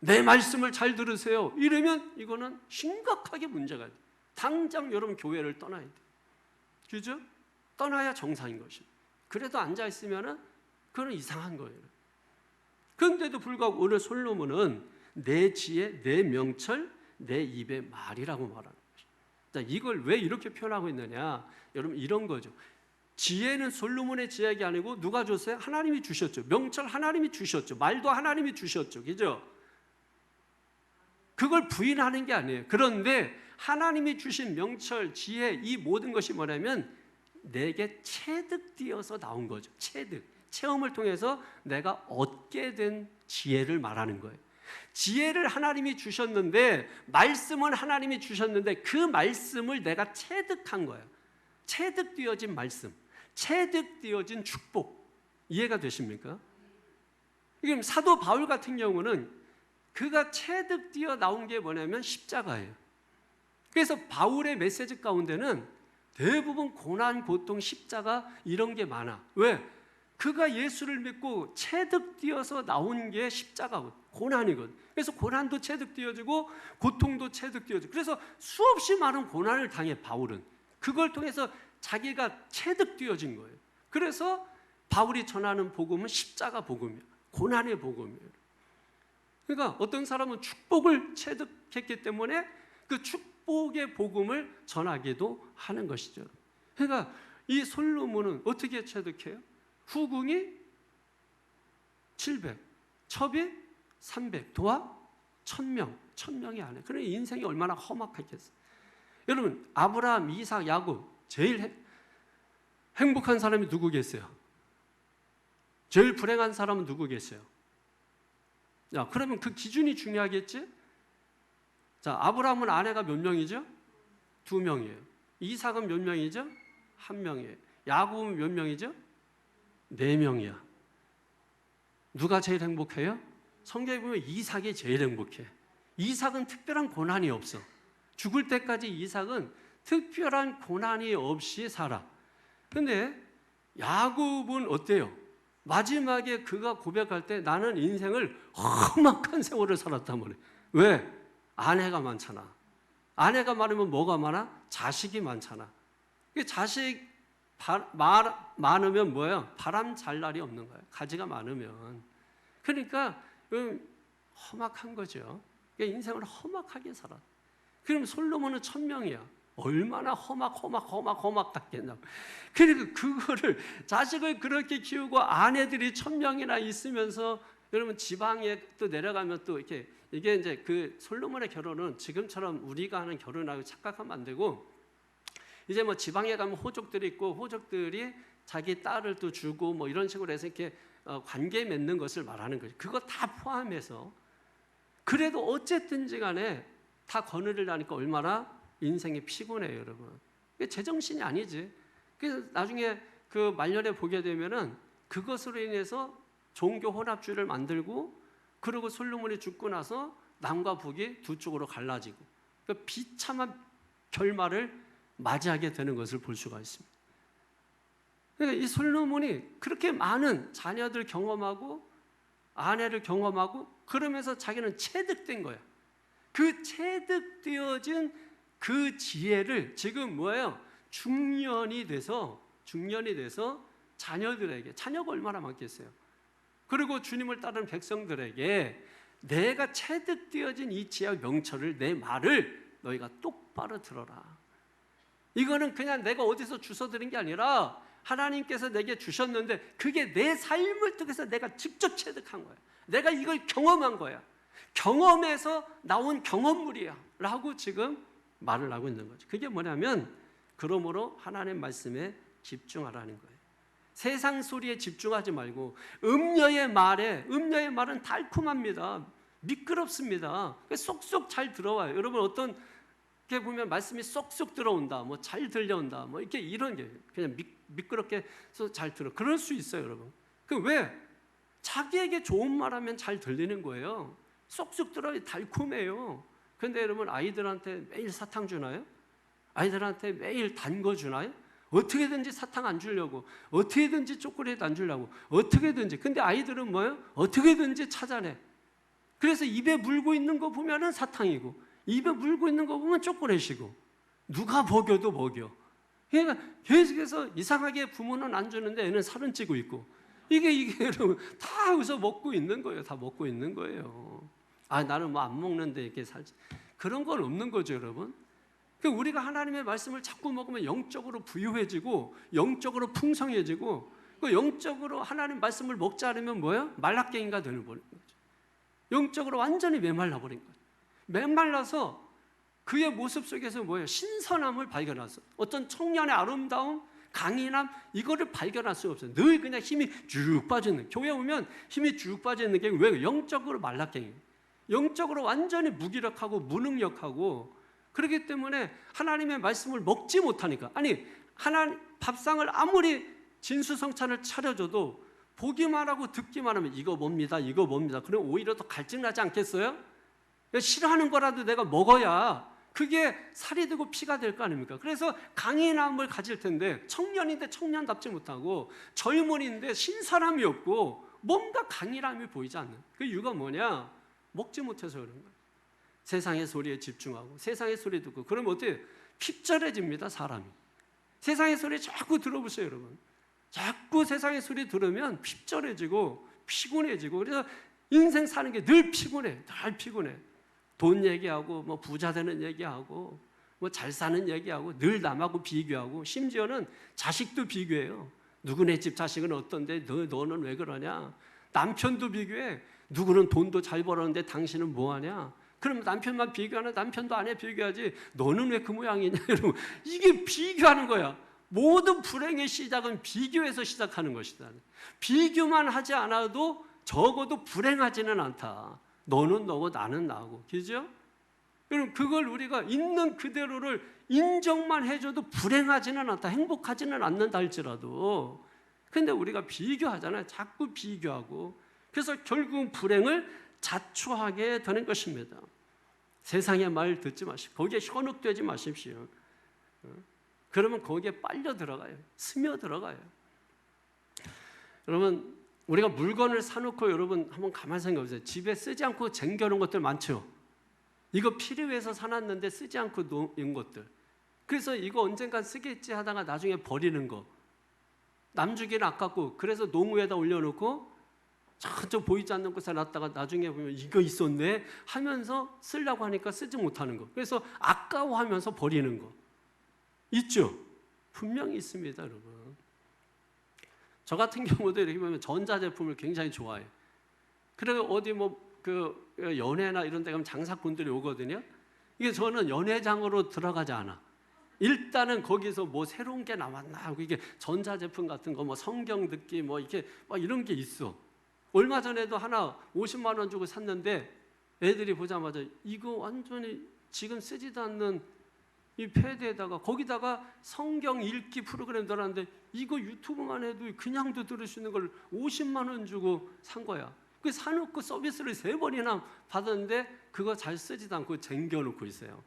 Speaker 1: 내 말씀을 잘 들으세요. 이러면 이거는 심각하게 문제가 돼요. 당장 여러분 교회를 떠나야 돼요. 그죠? 떠나야 정상인 것이에요. 그래도 앉아있으면 그건 이상한 거예요. 그런데도 불구하고 오늘 솔로몬은 내 지혜, 내 명철, 내 입의 말이라고 말하는 것이에요. 자, 이걸 왜 이렇게 표현하고 있느냐? 여러분 이런 거죠. 지혜는 솔로몬의 지혜가 아니고 누가 줬어요? 하나님이 주셨죠. 명철 하나님이 주셨죠. 말도 하나님이 주셨죠. 그죠? 그걸 부인하는 게 아니에요. 그런데 하나님이 주신 명철, 지혜, 이 모든 것이 뭐냐면 내게 체득되어서 나온 거죠. 체득. 체험을 통해서 내가 얻게 된 지혜를 말하는 거예요. 지혜를 하나님이 주셨는데, 말씀은 하나님이 주셨는데 그 말씀을 내가 체득한 거예요. 체득되어진 말씀, 체득되어진 축복. 이해가 되십니까? 지금 사도 바울 같은 경우는 그가 체득되어 나온 게 뭐냐면 십자가예요. 그래서 바울의 메시지 가운데는 대부분 고난, 고통, 십자가 이런 게 많아. 왜? 그가 예수를 믿고 체득되어서 나온 게 십자가거든. 고난이거든. 그래서 고난도 체득되어지고 고통도 체득되어지고, 그래서 수없이 많은 고난을 당해 바울은. 그걸 통해서 자기가 체득되어진 거예요. 그래서 바울이 전하는 복음은 십자가 복음이에요. 고난의 복음이에요. 그러니까 어떤 사람은 축복을 체득했기 때문에 그 축복의 복음을 전하기도 하는 것이죠. 그러니까 이 솔로몬은 어떻게 체득해요? 후궁이 700, 첩이 300, 도와 1000명, 1000명이 안 해. 그러니 인생이 얼마나 험악했겠어요. 여러분, 아브라함, 이삭, 야곱 제일 행복한 사람이 누구 계세요? 제일 불행한 사람은 누구 계세요? 자, 그러면 그 기준이 중요하겠지? 자, 아브라함은 아내가 몇 명이죠? 2명이에요. 이삭은 몇 명이죠? 1명이에요. 야곱은 몇 명이죠? 4명이야. 누가 제일 행복해요? 성경에 보면 이삭이 제일 행복해. 이삭은 특별한 고난이 없어. 죽을 때까지 이삭은 특별한 고난이 없이 살아. 근데 야곱은 어때요? 마지막에 그가 고백할 때 나는 인생을 험악한 세월을 살았단 말이에요. 왜? 아내가 많잖아. 아내가 많으면 뭐가 많아? 자식이 많잖아. 자식 많으면 뭐예요? 바람 잘 날이 없는 거예요. 가지가 많으면. 그러니까 험악한 거죠. 그러니까 인생을 험악하게 살아. 그럼 솔로몬은 1000명이야. 얼마나 험악 같겠나. 그러니까 그거를, 자식을 그렇게 키우고 아내들이 1000명이나 있으면서, 여러분 지방에 또 내려가면 또 이렇게, 이게 이제 그 솔로몬의 결혼은 지금처럼 우리가 하는 결혼하고 착각하면 안 되고, 이제 뭐 지방에 가면 호족들이 있고 호족들이 자기 딸을 또 주고 뭐 이런 식으로 해서 이렇게 관계 맺는 것을 말하는 거죠. 그거 다 포함해서. 그래도 어쨌든지 간에 다 거느리려 하니까 얼마나 인생이 피곤해요, 여러분. 이게 제정신이 아니지. 그래서 나중에 그 말년에 보게 되면은 그것으로 인해서 종교 혼합주의를 만들고, 그리고 솔로몬이 죽고 나서 남과 북이 두 쪽으로 갈라지고, 그러니까 비참한 결말을 맞이하게 되는 것을 볼 수가 있습니다. 그러니까 이 솔로몬이 그렇게 많은 자녀들 경험하고 아내를 경험하고 그러면서 자기는 체득된 거야. 그 체득되어진 그 지혜를 지금 뭐예요? 중년이 돼서 자녀들에게, 자녀가 얼마나 많겠어요? 그리고 주님을 따르는 백성들에게 내가 체득되어진 이 지혜와 명철을, 내 말을 너희가 똑바로 들어라. 이거는 그냥 내가 어디서 주워 들은 게 아니라 하나님께서 내게 주셨는데 그게 내 삶을 통해서 내가 직접 체득한 거야. 내가 이걸 경험한 거야. 경험에서 나온 경험물이야 라고 지금 말을 하고 있는 거죠. 그게 뭐냐면, 그러므로 하나님 말씀에 집중하라는 거예요. 세상 소리에 집중하지 말고 음녀의 말은 달콤합니다. 미끄럽습니다. 쏙쏙 잘 들어와요. 여러분, 어떤 게 보면 말씀이 쏙쏙 들어온다, 뭐 잘 들려온다, 뭐 이렇게, 이런 게 그냥 미끄럽게 해서 잘 들어. 그럴 수 있어요, 여러분. 그 왜? 자기에게 좋은 말하면 잘 들리는 거예요. 쏙쏙 들어요. 달콤해요. 근데 여러분, 아이들한테 매일 사탕 주나요? 아이들한테 매일 단 거 주나요? 어떻게든지 사탕 안 주려고, 어떻게든지 초콜릿 안 주려고, 어떻게든지. 근데 아이들은 뭐예요? 어떻게든지 찾아내. 그래서 입에 물고 있는 거 보면은 사탕이고, 입에 물고 있는 거 보면 초콜릿이고, 누가 먹여도 먹여. 그러니까 계속해서 이상하게 부모는 안 주는데 애는 살은 찌고 있고, 이게 여러분 다 여기서 먹고 있는 거예요. 다 먹고 있는 거예요. 아, 나는 뭐 안 먹는데 이렇게 살지. 그런 건 없는 거죠, 여러분. 그러니까 우리가 하나님의 말씀을 자꾸 먹으면 영적으로 부유해지고 영적으로 풍성해지고, 그 영적으로 하나님 말씀을 먹지 않으면 뭐예요? 말라깽이가 되는 거죠. 영적으로 완전히 메말라 버린 거죠. 메말라서 그의 모습 속에서 뭐예요? 신선함을 발견했어. 어떤 청년의 아름다움, 강인함, 이거를 발견할 수가 없어요. 늘 그냥 힘이 쭉 빠지는, 교회 오면 힘이 쭉 빠지는 게 왜? 영적으로 말라깽이, 영적으로 완전히 무기력하고 무능력하고, 그렇기 때문에 하나님의 말씀을 먹지 못하니까. 아니, 하나님 밥상을 아무리 진수성찬을 차려줘도 보기만 하고 듣기만 하면 이거 뭡니다, 이거 뭡니다. 그럼 오히려 더 갈증나지 않겠어요? 싫어하는 거라도 내가 먹어야 그게 살이 되고 피가 될 거 아닙니까? 그래서 강인함을 가질 텐데, 청년인데 청년답지 못하고, 젊은이인데 신선함이 없고, 뭔가 강인함이 보이지 않는 그 이유가 뭐냐? 먹지 못해서 그런 거예요. 세상의 소리에 집중하고 세상의 소리 듣고 그러면 어때요? 핍절해집니다, 사람이. 세상의 소리 자꾸 들어보세요, 여러분. 자꾸 세상의 소리 들으면 핍절해지고 피곤해지고, 그래서 인생 사는 게 늘 피곤해, 늘 피곤해. 돈 얘기하고 뭐 부자 되는 얘기하고 뭐 잘 사는 얘기하고 늘 남하고 비교하고, 심지어는 자식도 비교해요. 누구네 집 자식은 어떤데 너는 왜 그러냐. 남편도 비교해. 누구는 돈도 잘 벌었는데 당신은 뭐하냐. 그럼 남편만 비교하나? 남편도 아내 비교하지. 너는 왜 그 모양이냐. 이러고 이게 비교하는 거야. 모든 불행의 시작은 비교에서 시작하는 것이다. 비교만 하지 않아도 적어도 불행하지는 않다. 너는 너고 나는 나고, 그죠? 그럼 그걸 우리가 있는 그대로를 인정만 해줘도 불행하지는 않다, 행복하지는 않는다 할지라도. 근데 우리가 비교하잖아요. 자꾸 비교하고. 그래서 결국은 불행을 자초하게 되는 것입니다. 세상의 말 듣지 마시고 거기에 현혹되지 마십시오. 그러면 거기에 빨려 들어가요. 스며 들어가요. 여러분, 우리가 물건을 사놓고 여러분 한번 가만히 생각해 보세요. 집에 쓰지 않고 쟁겨놓은 것들 많죠. 이거 필요해서 사놨는데 쓰지 않고 놓은 것들. 그래서 이거 언젠간 쓰겠지 하다가 나중에 버리는 거. 남 주기는 아깝고 그래서 농우에다 올려놓고 저쪽 보이지 않는 곳에 놨다가 나중에 보면 이거 있었네 하면서 쓰려고 하니까 쓰지 못하는 거. 그래서 아까워하면서 버리는 거. 있죠? 분명히 있습니다, 여러분. 저 같은 경우도 이렇게 보면 전자제품을 굉장히 좋아해요. 그리고 어디 그 연회나 이런 데 가면 장사꾼들이 오거든요. 이게 저는 연회장으로 들어가지 않아. 일단은 거기서 뭐 새로운 게 나왔나 하고, 이게 전자제품 같은 거 뭐 성경 듣기 뭐 이렇게 막 이런 게 있어. 얼마 전에도 하나 50만 원 주고 샀는데 애들이 보자마자 이거 완전히 지금 쓰지도 않는 이 패드에다가 거기다가 성경 읽기 프로그램 들었는데 이거 유튜브만 해도 그냥도 들을 수 있는 걸 50만 원 주고 산 거야. 그 사놓고 서비스를 3번이나 받았는데 그거 잘 쓰지도 않고 쟁겨놓고 있어요.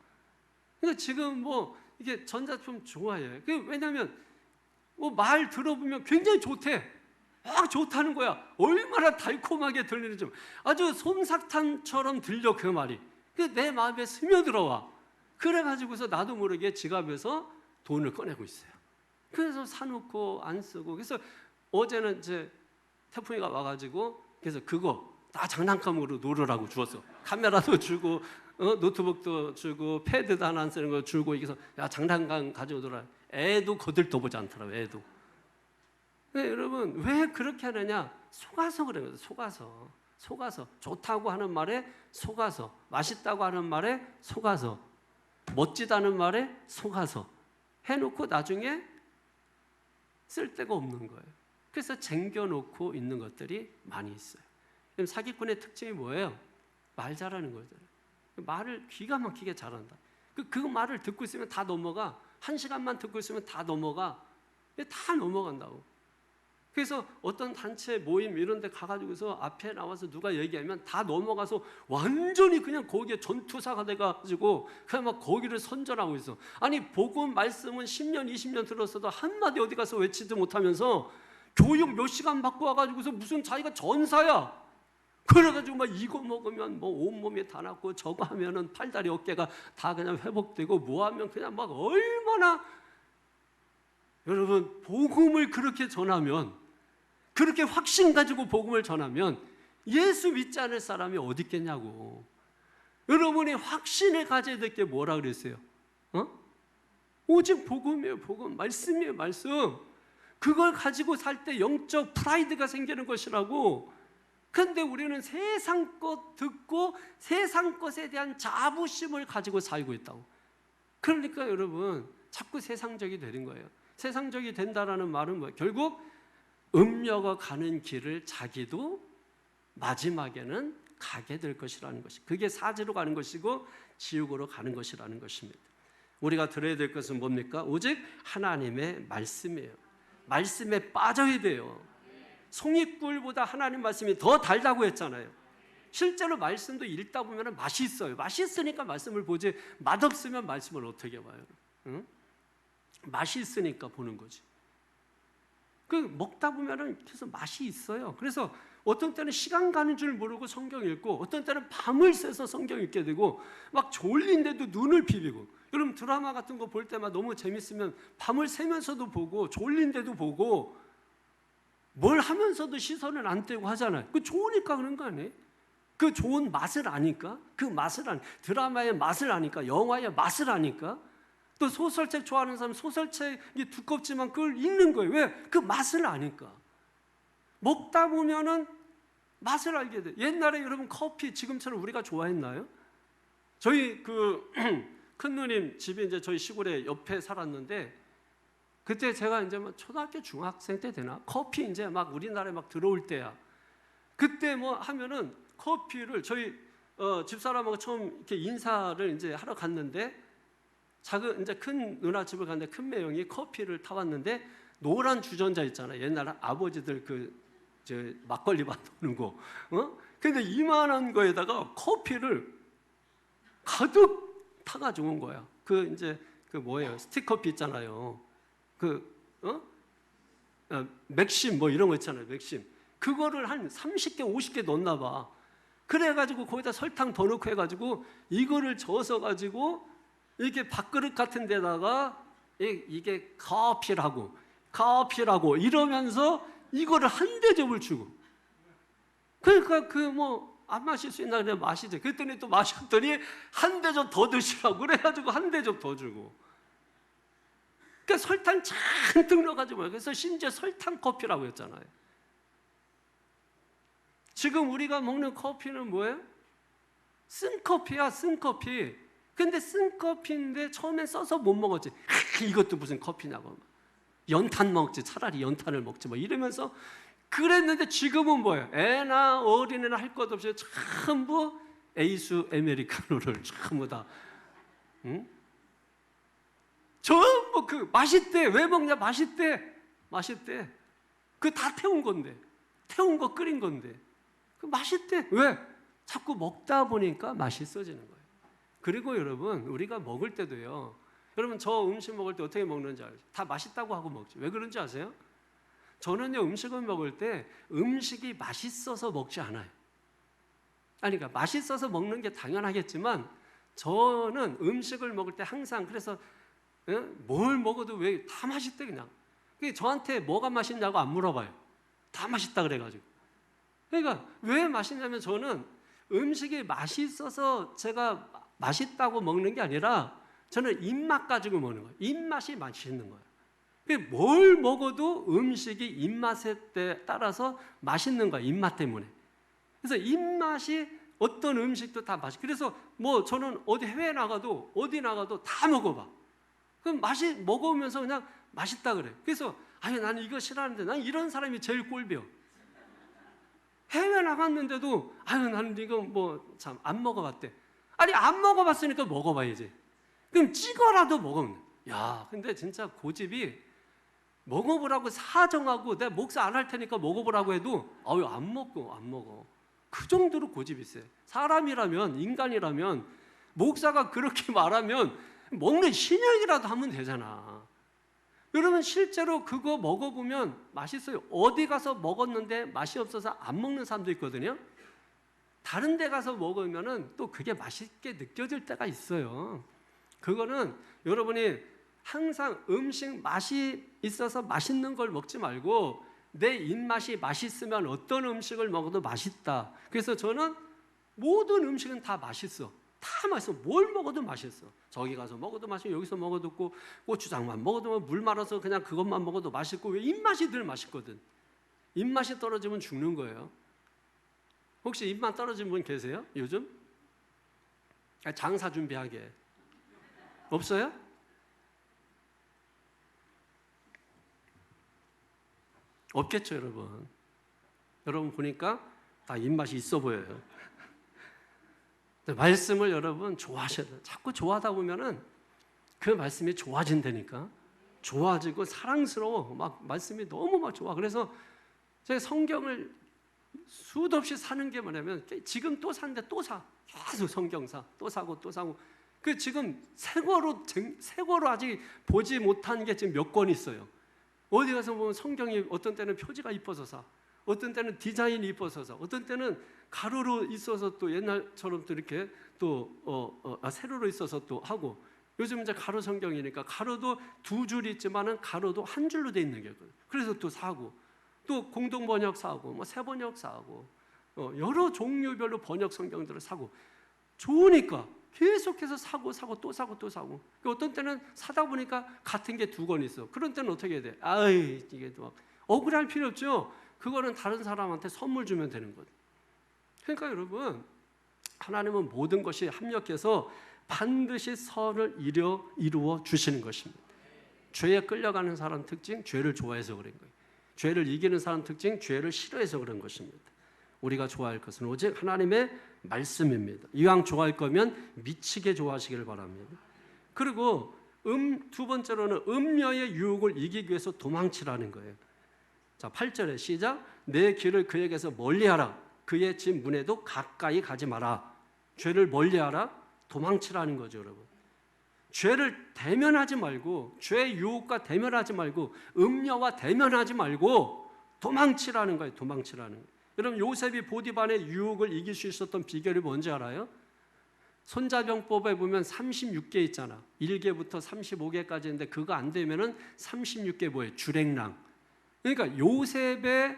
Speaker 1: 그러니까 지금 뭐 이게 전자제품 좋아해요. 왜냐하면 뭐 말 들어보면 굉장히 좋대. 막 좋다는 거야. 얼마나 달콤하게 들리는지 아주 솜사탕처럼 들려, 그 말이. 내 마음에 스며들어와. 그래가지고서 나도 모르게 지갑에서 돈을 꺼내고 있어요. 그래서 사놓고 안 쓰고. 그래서 어제는 이제 태풍이가 와가지고 그래서 그거 다 장난감으로 놀으라고 주었어. 카메라도 주고 노트북도 주고 패드도 하나 안 쓰는 거 주고. 그래서 야, 장난감 가져오더라. 애도 거들떠보지 않더라고, 애도. 근데 여러분, 왜 그렇게 하느냐? 속아서 그런 거예요. 속아서 좋다고 하는 말에 속아서, 맛있다고 하는 말에 속아서, 멋지다는 말에 속아서 해놓고 나중에 쓸 데가 없는 거예요. 그래서 쟁겨놓고 있는 것들이 많이 있어요. 그럼 사기꾼의 특징이 뭐예요? 말 잘하는 거죠. 말을 기가 막히게 잘한다. 그 말을 듣고 있으면 다 넘어가. 1시간만 듣고 있으면 다 넘어가. 다 넘어간다고. 그래서 어떤 단체 모임 이런 데 가가지고서 앞에 나와서 누가 얘기하면 다 넘어가서 완전히 그냥 거기에 전투사가 돼가지고 그냥 막 거기를 선전하고 있어. 아니, 복음 말씀은 10년 20년 들었어도 한마디 어디 가서 외치지 못하면서 교육 몇 시간 받고 와가지고서 무슨 자기가 전사야. 그래가지고 막 이거 먹으면 뭐 온몸이 다 낫고 저거 하면은 팔다리 어깨가 다 그냥 회복되고 뭐 하면 그냥 막 얼마나. 여러분, 복음을 그렇게 전하면, 그렇게 확신 가지고 복음을 전하면 예수 믿지 않을 사람이 어디 있겠냐고. 여러분이 확신을 가져야 될 게 뭐라 그랬어요? 오직 복음이에요. 복음, 말씀이에요. 말씀. 그걸 가지고 살 때 영적 프라이드가 생기는 것이라고. 그런데 우리는 세상 것 듣고 세상 것에 대한 자부심을 가지고 살고 있다고. 그러니까 여러분 자꾸 세상적이 되는 거예요. 세상적이 된다라는 말은 뭐예요? 결국 음녀가 가는 길을 자기도 마지막에는 가게 될 것이라는 것이, 그게 사지로 가는 것이고 지옥으로 가는 것이라는 것입니다. 우리가 들어야 될 것은 뭡니까? 오직 하나님의 말씀이에요. 말씀에 빠져야 돼요. 송이꿀보다 하나님 말씀이 더 달다고 했잖아요. 실제로 말씀도 읽다 보면 맛이 있어요. 맛있으니까 말씀을 보지, 맛없으면 말씀을 어떻게 봐요? 응? 맛이 있으니까 보는 거지. 그 먹다 보면은 계속 맛이 있어요. 그래서 어떤 때는 시간 가는 줄 모르고 성경 읽고, 어떤 때는 밤을 새서 성경 읽게 되고, 막 졸린데도 눈을 비비고. 여러분 드라마 같은 거 볼 때마다 너무 재밌으면 밤을 새면서도 보고, 졸린데도 보고, 뭘 하면서도 시선을 안 떼고 하잖아요. 그 좋으니까 그런 거 아니에요? 그 좋은 맛을 아니까, 그 맛을 아니, 드라마의 맛을 아니까, 영화의 맛을 아니까. 또 소설책 좋아하는 사람 소설책이 두껍지만 그걸 읽는 거예요. 왜? 그 맛을 아니까. 먹다 보면은 맛을 알게 돼. 옛날에 여러분 커피 지금처럼 우리가 좋아했나요? 저희 그 큰 누님 집이 이제 저희 시골에 옆에 살았는데, 그때 제가 이제 뭐 초등학교 중학생 때 되나? 커피 이제 막 우리나라에 막 들어올 때야. 그때 뭐 하면은 커피를 저희 집사람하고 처음 이렇게 인사를 이제 하러 갔는데, 작은 이제 큰 누나 집을 갔는데 큰 매형이 커피를 타왔는데, 노란 주전자 있잖아요. 옛날 아버지들 저 막걸리 받는 거. 근데 이만한 거에다가 커피를 가득 타가지고 온 거야. 그 이제 그 뭐예요? 스틱커피 있잖아요. 맥심 뭐 이런 거 있잖아요. 맥심. 그거를 한 30개, 50개 넣었나 봐. 그래가지고 거기다 설탕 더 넣고 해가지고 이거를 저어서 가지고 이렇게 밥그릇 같은 데다가 이게 커피라고 이러면서 이거를 한 대접을 주고. 그러니까 그 뭐 안 마실 수 있나 그래 마시지. 그랬더니 또 마셨더니 한 대접 더 드시라고 그래가지고 한 대접 더 주고. 그러니까 설탕 잔뜩 넣어가지고, 그래서 심지어 설탕 커피라고 했잖아요. 지금 우리가 먹는 커피는 뭐예요? 쓴 커피야, 쓴 커피. 근데 쓴 커피인데 처음엔 써서 못 먹었지. 이것도 무슨 커피냐고. 연탄 먹지, 차라리 연탄을 먹지 뭐 이러면서 그랬는데, 지금은 뭐예요? 애나 어린애나 할 것 없이 전부 에이스 아메리카노를 전부 다, 응? 전부 그 맛있대. 왜 먹냐? 맛있대. 그 다 태운 건데, 태운 거 끓인 건데 그 맛있대. 왜? 자꾸 먹다 보니까 맛있어지는 거예요. 그리고 여러분 우리가 먹을 때도요, 여러분 저 음식 먹을 때 어떻게 먹는지 알죠? 다 맛있다고 하고 먹지. 왜 그런지 아세요? 저는요 음식을 먹을 때 음식이 맛있어서 먹지 않아요. 아니 그러니까 맛있어서 먹는 게 당연하겠지만, 저는 음식을 먹을 때 항상 그래서 뭘 먹어도 왜 다 맛있대 그냥. 저한테 뭐가 맛있냐고 안 물어봐요. 다 맛있다 그래가지고. 그러니까 왜 맛있냐면, 저는 음식이 맛있어서 제가 맛있다고 먹는 게 아니라 저는 입맛 가지고 먹는 거예요. 입맛이 맛있는 거예요. 뭘 먹어도 음식이 입맛에 따라서 맛있는 거예요. 입맛 때문에. 그래서 입맛이 어떤 음식도 다 맛있고, 그래서 뭐 저는 어디 해외 나가도 어디 나가도 다 먹어봐. 그럼 먹으면서 그냥 맛있다 그래. 그래서 아니 나는 이거 싫어하는데, 난 이런 사람이 제일 꼴벼. 해외 나갔는데도 아유 나는 이거 뭐 참 안 먹어봤대. 아니 안 먹어봤으니까 먹어봐야지. 그럼 찍어라도 먹으면. 야, 근데 진짜 고집이, 먹어보라고 사정하고 내가 목사 안 할 테니까 먹어보라고 해도 아유 안 먹어. 그 정도로 고집이 있어요. 사람이라면, 인간이라면 목사가 그렇게 말하면 먹는 신용이라도 하면 되잖아. 여러분 실제로 그거 먹어보면 맛있어요. 어디 가서 먹었는데 맛이 없어서 안 먹는 사람도 있거든요. 다른 데 가서 먹으면은 또 그게 맛있게 느껴질 때가 있어요. 그거는 여러분이 항상 음식 맛이 있어서 맛있는 걸 먹지 말고, 내 입맛이 맛있으면 어떤 음식을 먹어도 맛있다. 그래서 저는 모든 음식은 다 맛있어. 다 맛있어. 뭘 먹어도 맛있어. 저기 가서 먹어도 맛있고, 여기서 먹어도 있고, 고추장만 먹어도 물 말아서 그냥 그것만 먹어도 맛있고. 왜? 입맛이 늘 맛있거든. 입맛이 떨어지면 죽는 거예요. 혹시 입만 떨어진 분 계세요? 요즘? 장사 준비하게. 없어요? 없겠죠, 여러분. 여러분 보니까 다 입맛이 있어 보여요. 말씀을 여러분 좋아하셔야 돼요. 자꾸 좋아하다 보면은 그 말씀이 좋아진다니까. 좋아지고 사랑스러워. 막 말씀이 너무 막 좋아. 그래서 제가 성경을 수도 없이 사는 게 뭐냐면 지금 또 사는데 또 사. 계속 성경 사. 또 사고 또 사고. 그 지금 새 거로 아직 보지 못한 게 지금 몇 권 있어요. 어디 가서 보면 성경이 어떤 때는 표지가 이뻐서 사. 어떤 때는 디자인이 이뻐서 사. 어떤 때는 가로로 있어서 또 옛날처럼 또 이렇게 또 세로로 있어서 또 하고. 요즘 이제 가로 성경이니까 가로도 두 줄 있지만은 가로도 한 줄로 돼 있는 게 있거든요. 그래서 또 사고. 또 공동 번역 사고, 뭐 새 번역 사고, 여러 종류별로 번역 성경들을 사고. 좋으니까 계속해서 사고 또 사고 또 사고. 어떤 때는 사다 보니까 같은 게 두 권 있어. 그런 때는 어떻게 해야 돼? 아이, 이게 또 억울할 필요 없죠. 그거는 다른 사람한테 선물 주면 되는 거죠. 그러니까 여러분, 하나님은 모든 것이 합력해서 반드시 선을 이루어 주시는 것입니다. 죄에 끌려가는 사람 특징, 죄를 좋아해서 그런 거예요. 죄를 이기는 사람 특징, 죄를 싫어해서 그런 것입니다. 우리가 좋아할 것은 오직 하나님의 말씀입니다. 이왕 좋아할 거면 미치게 좋아하시기를 바랍니다. 그리고 두 번째로는 음녀의 유혹을 이기기 위해서 도망치라는 거예요. 자, 8절에 시작. 내 길을 그에게서 멀리하라. 그의 집 문에도 가까이 가지 마라. 죄를 멀리하라. 도망치라는 거죠, 여러분. 죄를 대면하지 말고, 죄의 유혹과 대면하지 말고, 음녀와 대면하지 말고 도망치라는 거예요. 도망치라는 거예요. 여러분, 요셉이 보디발의 유혹을 이길 수 있었던 비결이 뭔지 알아요? 손자병법에 보면 36개 있잖아. 1개부터 35개까지 있는데 그거 안 되면은 36개 뭐예요? 주랭랑. 그러니까 요셉의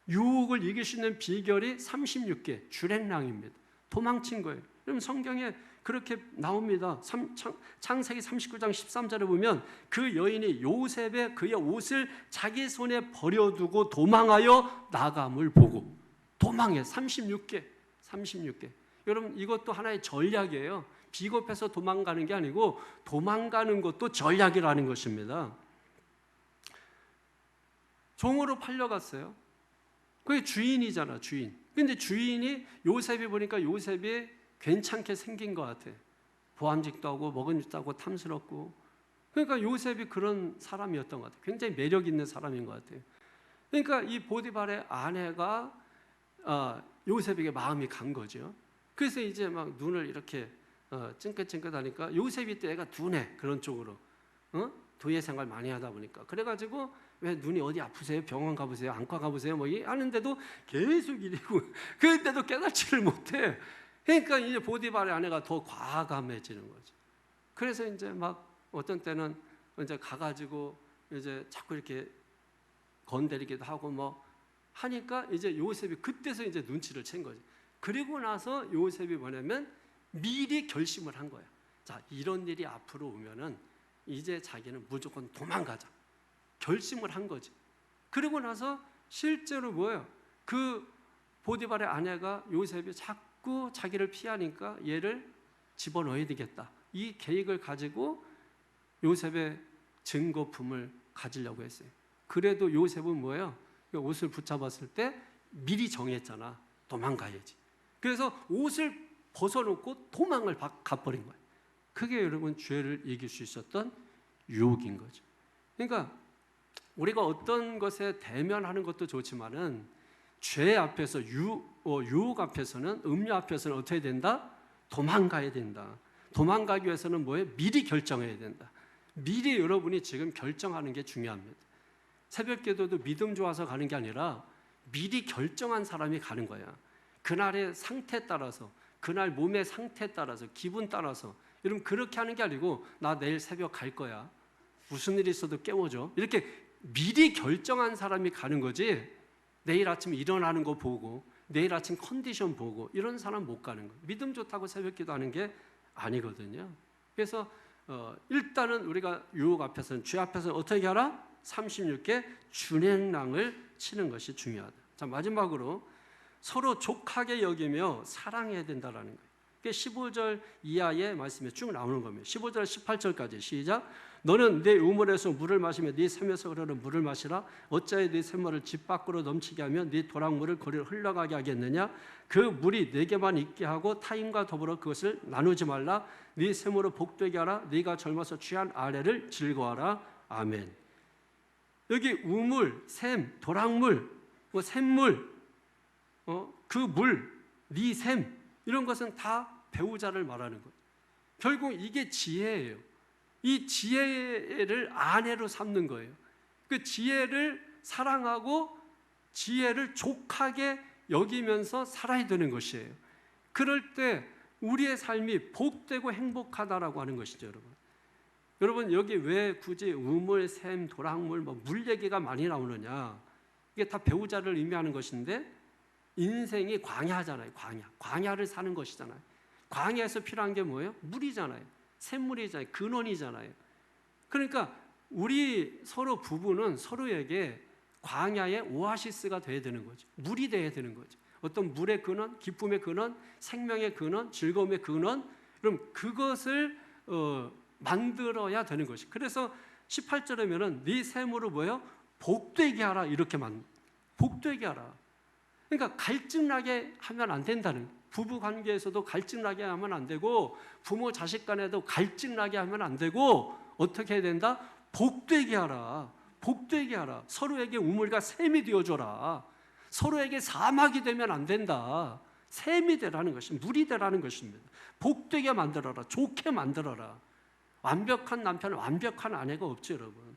Speaker 1: 유혹을 이길 수 있는 비결이 36개, 주랭랑입니다. 도망친 거예요. 여러분, 성경에 그렇게 나옵니다. 창세기 39장 13절에 보면 그 여인이 요셉의 그의 옷을 자기 손에 버려두고 도망하여 나감을 보고. 도망해. 36개. 여러분, 이것도 하나의 전략이에요. 비겁해서 도망가는 게 아니고 도망가는 것도 전략이라는 것입니다. 종으로 팔려갔어요. 그게 주인이잖아, 주인. 근데 주인이 요셉이 보니까 요셉이 괜찮게 생긴 것 같아. 보암직도 하고 먹은 짓도 하고 탐스럽고. 그러니까 요셉이 그런 사람이었던 것 같아요. 굉장히 매력 있는 사람인 것 같아요. 그러니까 이 보디발의 아내가 요셉에게 마음이 간 거죠. 그래서 이제 막 눈을 이렇게 찡긋찡긋하니까 요셉이 또 애가 둔해. 그런 쪽으로. 도예 생활 많이 하다 보니까. 그래가지고 왜 눈이 어디 아프세요? 병원 가보세요? 안과 가보세요? 뭐 하는데도 계속 이러고 그런데도 깨닫지를 못해. 그러니까 이제 보디발의 아내가 더 과감해지는 거죠. 그래서 이제 막 어떤 때는 이제 가가지고 이제 자꾸 이렇게 건드리기도 하고 뭐 하니까 이제 요셉이 그때서 이제 눈치를 챈 거죠. 그리고 나서 요셉이 뭐냐면 미리 결심을 한 거야. 자, 이런 일이 앞으로 오면은 이제 자기는 무조건 도망가자. 결심을 한 거지. 그리고 나서 실제로 뭐예요? 그 보디발의 아내가 요셉이 자꾸 자기를 피하니까 얘를 집어넣어야 되겠다. 이 계획을 가지고 요셉의 증거품을 가지려고 했어요. 그래도 요셉은 뭐예요? 옷을 붙잡았을 때 미리 정했잖아. 도망가야지. 그래서 옷을 벗어놓고 도망을 가버린 거예요. 그게 여러분 죄를 이길 수 있었던 유혹인 거죠. 그러니까 우리가 어떤 것에 대면하는 것도 좋지만은 죄 앞에서 유혹 앞에서는 음료 앞에서는 어떻게 된다? 도망가야 된다. 도망가기 위해서는 뭐예요? 미리 결정해야 된다. 미리 여러분이 지금 결정하는 게 중요합니다. 새벽 기도도 믿음 좋아서 가는 게 아니라 미리 결정한 사람이 가는 거야. 그날의 상태에 따라서, 그날 몸의 상태에 따라서, 기분 따라서. 여러분 그렇게 하는 게 아니고 나 내일 새벽 갈 거야. 무슨 일이 있어도 깨워줘. 이렇게 미리 결정한 사람이 가는 거지. 내일 아침 일어나는 거 보고 내일 아침 컨디션 보고 이런 사람 못 가는 거예요. 믿음 좋다고 새벽 기도하는 게 아니거든요. 그래서 일단은 우리가 유혹 앞에서는, 죄 앞에서는 어떻게 하라? 36개 준행랑을 치는 것이 중요하다. 자, 마지막으로 서로 족하게 여기며 사랑해야 된다라는 거예요. 그게 15절 이하의 말씀이 쭉 나오는 겁니다. 15절 18절까지 시작. 너는 네 우물에서 물을 마시며 네 샘에서 흐르는 물을 마시라. 어찌하여 네 샘물을 집 밖으로 넘치게 하며 네 도랑물을 거리로 흘러가게 하겠느냐. 그 물이 네게만 있게 하고 타인과 더불어 그것을 나누지 말라. 네 샘으로 복되게 하라. 네가 젊어서 취한 아래를 즐거워하라. 아멘. 여기 우물, 샘, 도랑물, 샘물, 그 물, 네 샘, 이런 것은 다 배우자를 말하는 거예요. 결국 이게 지혜예요. 이 지혜를 아내로 삼는 거예요. 그 지혜를 사랑하고 지혜를 족하게 여기면서 살아야 되는 것이에요. 그럴 때 우리의 삶이 복되고 행복하다라고 하는 것이죠, 여러분. 여러분, 여기 왜 굳이 우물, 샘, 도랑물, 물 얘기가 많이 나오느냐? 이게 다 배우자를 의미하는 것인데, 인생이 광야잖아요. 광야를 사는 것이잖아요. 광야에서 필요한 게 뭐예요? 물이잖아요. 샘물이잖아요. 근원이잖아요. 그러니까 우리 서로 부부는 서로에게 광야의 오아시스가 돼야 되는 거죠. 물이 돼야 되는 거죠. 어떤 물의 근원, 기쁨의 근원, 생명의 근원, 즐거움의 근원, 그럼 그것을 만들어야 되는 것이. 그래서 18절에면은 네 샘으로 뭐예요? 복되게 하라, 이렇게 복되게 하라. 그러니까 갈증나게 하면 안 된다는, 부부 관계에서도 갈증나게 하면 안 되고, 부모 자식 간에도 갈증나게 하면 안 되고, 어떻게 해야 된다? 복되게 하라. 복되게 하라. 서로에게 우물과 샘이 되어줘라. 서로에게 사막이 되면 안 된다. 샘이 되라는 것입니다. 물이 되라는 것입니다. 복되게 만들어라. 좋게 만들어라. 완벽한 남편, 완벽한 아내가 없죠, 여러분.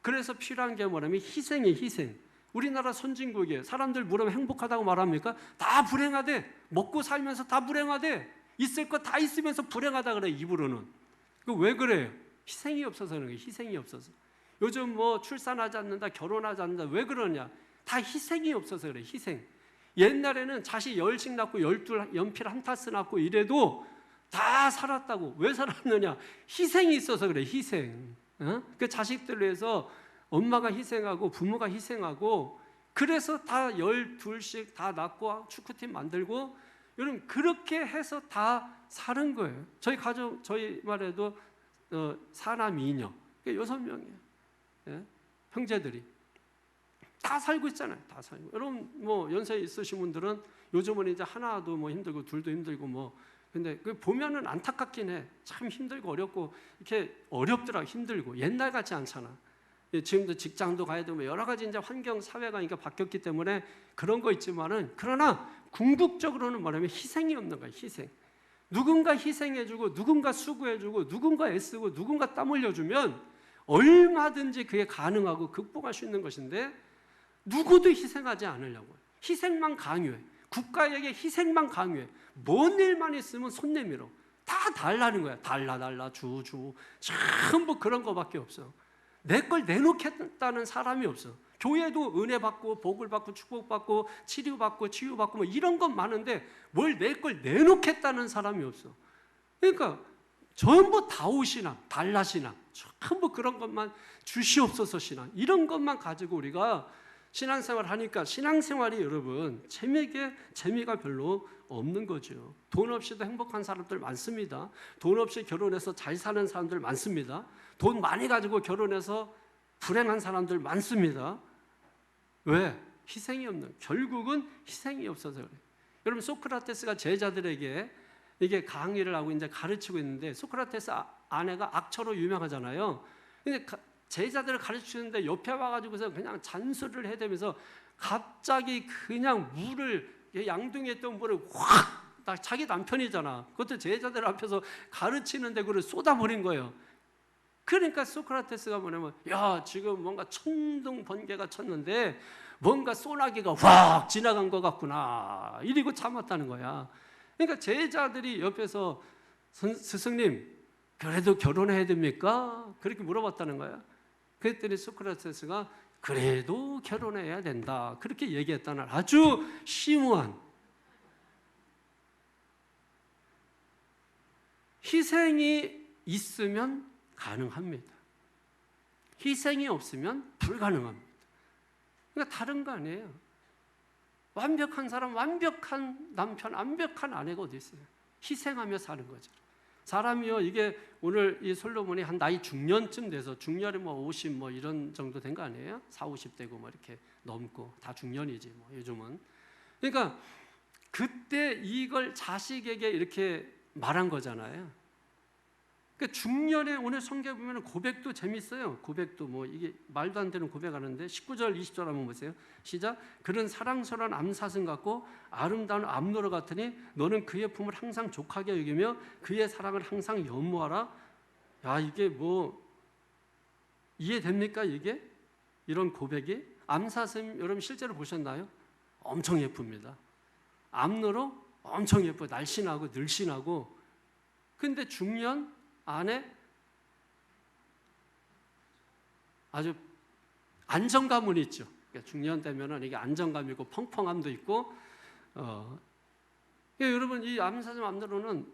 Speaker 1: 그래서 필요한 게 뭐냐면 희생이에요, 희생. 우리나라 선진국이에요. 사람들 물으면 행복하다고 말합니까? 다 불행하대. 먹고 살면서 다 불행하대. 있을 거 다 있으면서 불행하다 그래, 입으로는. 왜 그래요? 희생이 없어서 그런 거예요. 희생이 없어서. 요즘 출산하지 않는다, 결혼하지 않는다. 왜 그러냐? 다 희생이 없어서 그래, 희생. 옛날에는 자식 10씩 낳고 12 연필 한 타스 낳고 이래도 다 살았다고. 왜 살았느냐? 희생이 있어서 그래, 희생. 그 자식들을 위해서 엄마가 희생하고 부모가 희생하고, 그래서 다 12씩 다 낳고 축구팀 만들고, 여러분 그렇게 해서 다 사는 거예요. 저희 가족, 저희 말해도 사남 2녀, 6명이에요. 예? 형제들이 다 살고 있잖아요. 다 살고. 여러분 연세 있으신 분들은 요즘은 이제 하나도 힘들고 둘도 힘들고 근데 그 보면은 안타깝긴 해. 참 힘들고 어렵고, 이렇게 어렵더라. 힘들고 옛날 같지 않잖아. 지금도 직장도 가야 되고 여러 가지 이제 환경, 사회가 바뀌었기 때문에 그런 거 있지만은, 그러나 궁극적으로는 뭐냐면 희생이 없는 거야. 희생. 누군가 희생해주고, 누군가 수고해주고, 누군가 애쓰고, 누군가 땀 흘려주면 얼마든지 그게 가능하고 극복할 수 있는 것인데, 누구도 희생하지 않으려고. 희생만 강요해. 국가에게 희생만 강요해. 뭔 일만 있으면 손 내밀어. 다 달라는 거야. 달라, 주. 전부 그런 거밖에 없어. 내 걸 내놓겠다는 사람이 없어. 교회도 은혜 받고 복을 받고 축복받고 치료받고 치유받고 이런 건 많은데, 뭘 내 걸 내놓겠다는 사람이 없어. 그러니까 전부 다오신앙, 달라신앙, 전부 그런 것만, 주시옵소서 신앙, 이런 것만 가지고 우리가 신앙생활 하니까 신앙생활이 여러분 재미가 별로 없는 거죠. 돈 없이도 행복한 사람들 많습니다. 돈 없이 결혼해서 잘 사는 사람들 많습니다. 돈 많이 가지고 결혼해서 불행한 사람들 많습니다. 왜? 희생이 없는, 결국은 희생이 없어서 그래요. 여러분 소크라테스가 제자들에게 이게 강의를 하고 이제 가르치고 있는데, 소크라테스 아내가 악처로 유명하잖아요. 근데 제자들을 가르치는데 옆에 와가지고서 그냥 잔소리를 해대면서 갑자기 그냥 물을, 양동이에 있던 물을 확, 자기 남편이잖아. 그것도 제자들 앞에서 가르치는데 그걸 쏟아버린 거예요. 그러니까 소크라테스가 뭐냐면, 야, 지금 뭔가 천둥 번개가 쳤는데 뭔가 소나기가 확 지나간 것 같구나, 이러고 참았다는 거야. 그러니까 제자들이 옆에서 스승님, 그래도 결혼해야 됩니까? 그렇게 물어봤다는 거야. 그랬더니 소크라테스가 그래도 결혼해야 된다, 그렇게 얘기했다는 아주 심오한, 희생이 있으면 가능합니다. 희생이 없으면 불가능합니다. 그러니까 다른 거 아니에요. 완벽한 사람, 완벽한 남편, 완벽한 아내가 어디 있어요? 희생하며 사는 거죠. 사람이요, 이게 오늘 이 솔로몬이 한 나이 중년쯤 돼서, 중년이 뭐 50 뭐 이런 정도 된 거 아니에요? 40, 50대고 뭐 이렇게 넘고 다 중년이지 뭐 요즘은. 그러니까 그때 이걸 자식에게 이렇게 말한 거잖아요. 그러니까 중년에 오늘 성경에 보면 고백도 재밌어요. 고백도 뭐 이게 말도 안 되는 고백하는데 19절 20절 한번 보세요. 시작. 그는 사랑스러운 암사슴 같고 아름다운 암노루 같으니 너는 그의 품을 항상 족하게 여기며 그의 사랑을 항상 연모하라. 야, 이게 뭐 이해됩니까 이게? 이런 고백이? 암사슴 여러분 실제로 보셨나요? 엄청 예쁩니다. 암노루 엄청 예뻐요. 날씬하고 늘씬하고. 근데 중년 안에 아주 안정감은 있죠. 그러니까 중년 되면은 이게 안정감 있고 펑펑함도 있고, 그러니까 여러분 이 암사슴 암노루는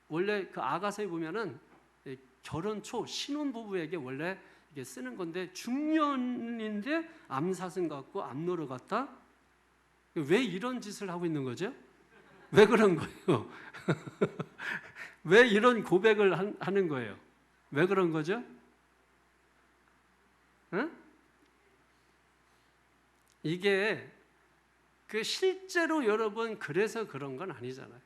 Speaker 1: 원래 그 아가서에 보면은 결혼 초 신혼 부부에게 원래 이게 쓰는 건데 중년인데 암사슴 같고 암노루 같다. 왜 이런 짓을 하고 있는 거죠? 왜 그런 거예요? 왜 이런 고백을 하는 거예요? 왜 그런 거죠? 응? 이게 그 실제로 여러분 그래서 그런 건 아니잖아요.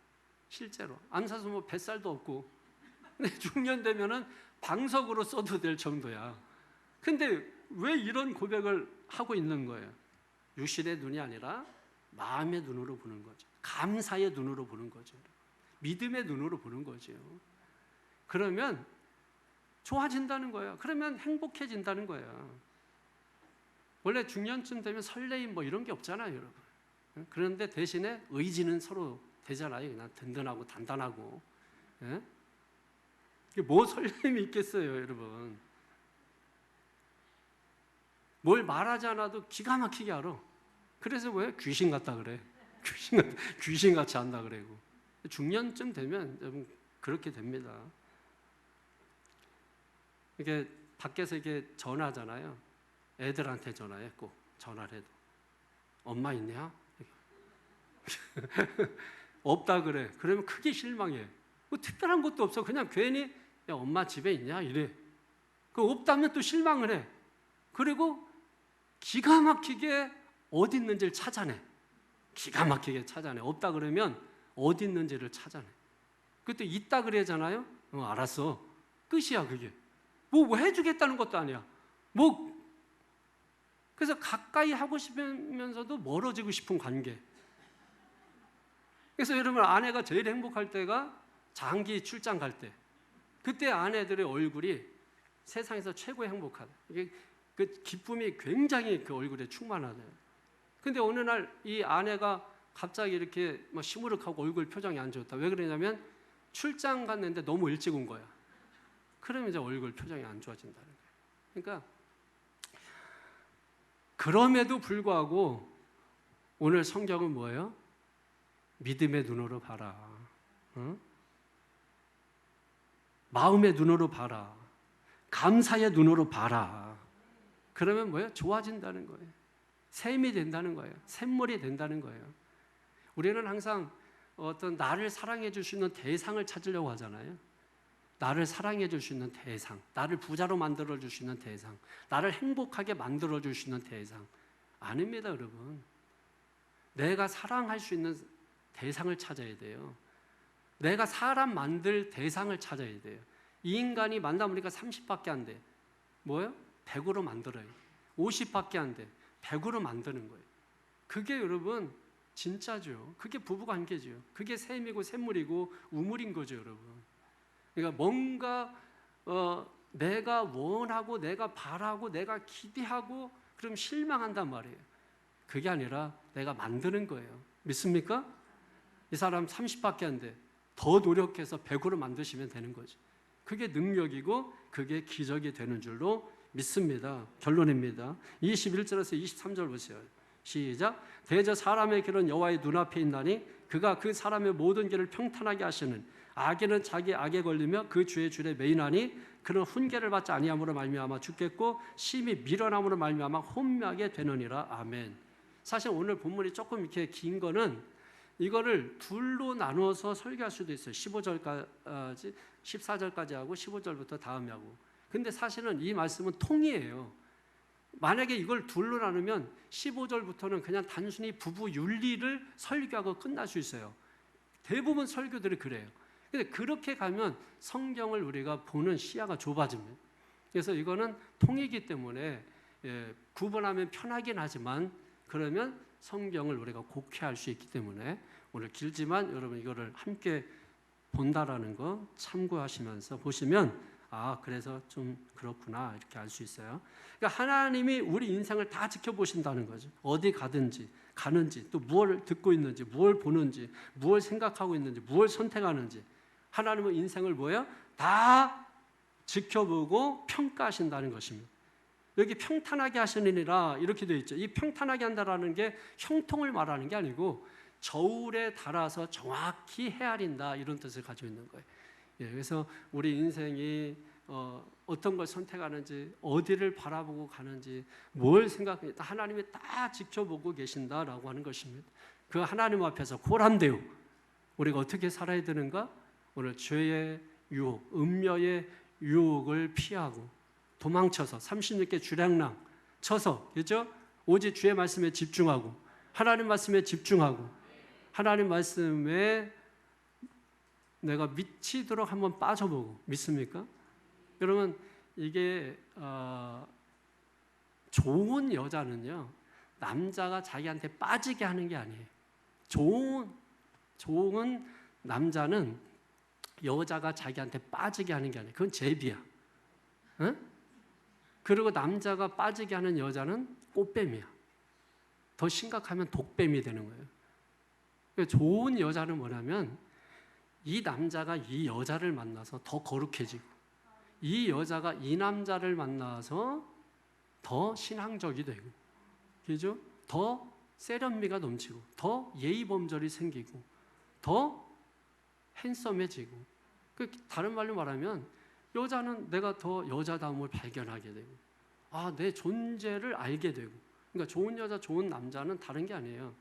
Speaker 1: 실제로 암사슴 뭐 뱃살도 없고, 근데 중년 되면은 방석으로 써도 될 정도야. 근데 왜 이런 고백을 하고 있는 거예요? 유실의 눈이 아니라 마음의 눈으로 보는 거죠. 감사의 눈으로 보는 거죠. 믿음의 눈으로 보는 거죠. 그러면 좋아진다는 거예요. 그러면 행복해진다는 거예요. 원래 중년쯤 되면 설레임 뭐 이런 게 없잖아요, 여러분. 그런데 대신에 의지는 서로 되잖아요. 그냥 든든하고 단단하고. 예? 뭐 설렘이 있겠어요, 여러분. 뭘 말하지 않아도 기가 막히게 알아. 그래서 왜 귀신 같다 그래. 귀신같이 한다 그래고. 중년쯤 되면 여러분 그렇게 됩니다. 이게 밖에서 이게 전화하잖아요. 애들한테 전화해. 꼭 전화를 해도 엄마 있냐? 없다 그래. 그러면 크게 실망해. 뭐 특별한 것도 없어. 그냥 괜히 야, 엄마 집에 있냐? 이래. 그 없다면 또 실망을 해. 그리고 기가 막히게 어디 있는지를 찾아내. 기가 막히게 찾아내. 없다 그러면 어디 있는지를 찾아내. 그때 있다 그러잖아요. 알았어. 끝이야 그게. 뭐 해주겠다는 것도 아니야. 그래서 가까이 하고 싶으면서도 멀어지고 싶은 관계. 그래서 여러분 아내가 제일 행복할 때가 장기 출장 갈 때. 그때 아내들의 얼굴이 세상에서 최고의 행복하다. 이게 그 기쁨이 굉장히 그 얼굴에 충만하대요. 근데 어느 날 이 아내가 갑자기 이렇게 막 시무룩하고 얼굴 표정이 안 좋다. 왜 그러냐면 출장 갔는데 너무 일찍 온 거야. 그러면 이제 얼굴 표정이 안 좋아진다는 거예요. 그러니까 그럼에도 불구하고 오늘 성경은 뭐예요? 믿음의 눈으로 봐라. 응? 마음의 눈으로 봐라. 감사의 눈으로 봐라. 그러면 뭐예요? 좋아진다는 거예요. 샘이 된다는 거예요. 샘물이 된다는 거예요. 우리는 항상 어떤 나를 사랑해 줄 수 있는 대상을 찾으려고 하잖아요. 나를 사랑해 줄 수 있는 대상, 나를 부자로 만들어 줄 수 있는 대상, 나를 행복하게 만들어 줄 수 있는 대상. 아닙니다, 여러분. 내가 사랑할 수 있는 대상을 찾아야 돼요. 내가 사람 만들 대상을 찾아야 돼요. 이 인간이 만나보니까 30밖에 안 돼. 뭐예요? 100으로 만들어요. 50밖에 안 돼. 100으로 만드는 거예요. 그게 여러분 진짜죠. 그게 부부관계죠. 그게 샘이고 샘물이고 우물인 거죠, 여러분. 그러니까 뭔가 내가 원하고 내가 바라고 내가 기대하고 그럼 실망한단 말이에요. 그게 아니라 내가 만드는 거예요. 믿습니까? 이 사람 30밖에 안 돼. 더 노력해서 100으로 만드시면 되는 거죠. 그게 능력이고 그게 기적이 되는 줄로 믿습니다. 결론입니다. 21절에서 23절 보세요. 시작. 대저 사람의 길은 여호와의 눈앞에 있나니 그가 그 사람의 모든 길을 평탄하게 하시는 악인은 자기 악에 걸리며 그 주의 줄에 매이나니 그는 훈계를 받지 아니함으로 말미암아 죽겠고 심히 미련함으로 말미암아 혼미하게 되느니라. 아멘. 사실 오늘 본문이 조금 이렇게 긴 거는 이거를 둘로 나누어서 설교할 수도 있어요. 15절까지, 14절까지 하고 15절부터 다음에 하고. 근데 사실은 이 말씀은 통이에요. 만약에 이걸 둘로 나누면 15절부터는 그냥 단순히 부부 윤리를 설교하고 끝날 수 있어요. 대부분 설교들이 그래요. 근데 그렇게 가면 성경을 우리가 보는 시야가 좁아집니다. 그래서 이거는 통이기 때문에 구분하면 편하긴 하지만 그러면 성경을 우리가 곡해할 수 있기 때문에 오늘 길지만 여러분 이거를 함께 본다라는 거 참고하시면서 보시면 그래서 좀 그렇구나 이렇게 알 수 있어요. 그러니까 하나님이 우리 인생을 다 지켜보신다는 거죠. 어디 가든지 가는지 또 무엇을 듣고 있는지 무엇을 보는지 무엇을 생각하고 있는지 무엇을 선택하는지 하나님은 인생을 뭐예요? 다 지켜보고 평가하신다는 것입니다. 여기 평탄하게 하시느니라 이렇게 되어 있죠. 이 평탄하게 한다라는 게 형통을 말하는 게 아니고 저울에 달아서 정확히 헤아린다 이런 뜻을 가지고 있는 거예요. 그래서 우리 인생이 어떤 걸 선택하는지 어디를 바라보고 가는지 뭘 생각하는지 하나님이 다 지켜보고 계신다라고 하는 것입니다. 그 하나님 앞에서 고람되우 우리가 어떻게 살아야 되는가? 오늘 죄의 유혹, 음녀의 유혹을 피하고 도망쳐서 36개 주량랑 쳐서 그죠? 오직 주의 말씀에 집중하고 하나님 말씀에 집중하고 하나님 말씀에 내가 미치도록 한번 빠져보고 믿습니까? 여러분 이게 좋은 여자는요 남자가 자기한테 빠지게 하는 게 아니에요. 좋은 남자는 여자가 자기한테 빠지게 하는 게 아니에요. 그건 제비야. 응? 그리고 남자가 빠지게 하는 여자는 꽃뱀이야. 더 심각하면 독뱀이 되는 거예요. 그러니까 좋은 여자는 뭐냐면 이 남자가 이 여자를 만나서 더 거룩해지고 이 여자가 이 남자를 만나서 더 신앙적이 되고 그죠? 더 세련미가 넘치고 더 예의범절이 생기고 더 핸섬해지고 다른 말로 말하면 여자는 내가 더 여자다움을 발견하게 되고 내 존재를 알게 되고 그러니까 좋은 여자 좋은 남자는 다른 게 아니에요.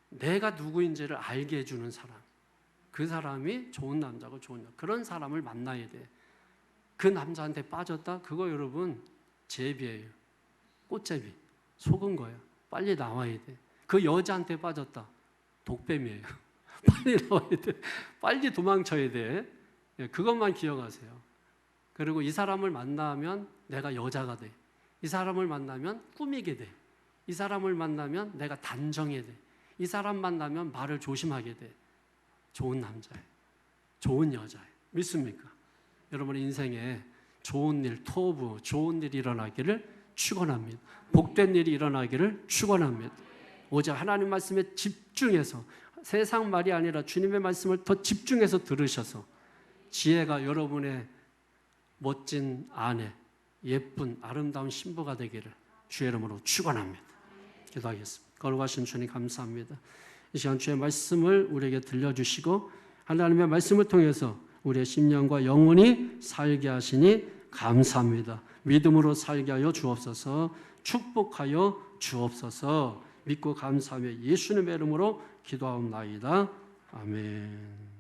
Speaker 1: 내가 누구인지를 알게 해주는 사람 그 사람이 좋은 남자고 좋은 여자 그런 사람을 만나야 돼. 그 남자한테 빠졌다? 그거 여러분 제비예요. 꽃제비 속은 거예요. 빨리 나와야 돼. 그 여자한테 빠졌다? 독뱀이에요. 빨리 나와야 돼. 빨리 도망쳐야 돼. 그것만 기억하세요. 그리고 이 사람을 만나면 내가 여자가 돼. 이 사람을 만나면 꾸미게 돼. 이 사람을 만나면 내가 단정해야 돼. 이 사람 만나면 말을 조심하게 돼. 좋은 남자예요. 좋은 여자예요. 믿습니까? 여러분 인생에 좋은 일, 토부, 좋은 일이 일어나기를 축원합니다. 복된 일이 일어나기를 축원합니다. 오직 하나님 말씀에 집중해서 세상 말이 아니라 주님의 말씀을 더 집중해서 들으셔서 지혜가 여러분의 멋진 아내, 예쁜 아름다운 신부가 되기를 주의 이름으로 축원합니다. 기도하겠습니다. 거룩하신 주님 감사합니다. 이 시간 주의 말씀을 우리에게 들려주시고 하나님의 말씀을 통해서 우리의 심령과 영혼이 살게 하시니 감사합니다. 믿음으로 살게 하여 주옵소서. 축복하여 주옵소서. 믿고 감사하며 예수님의 이름으로 기도하옵나이다. 아멘.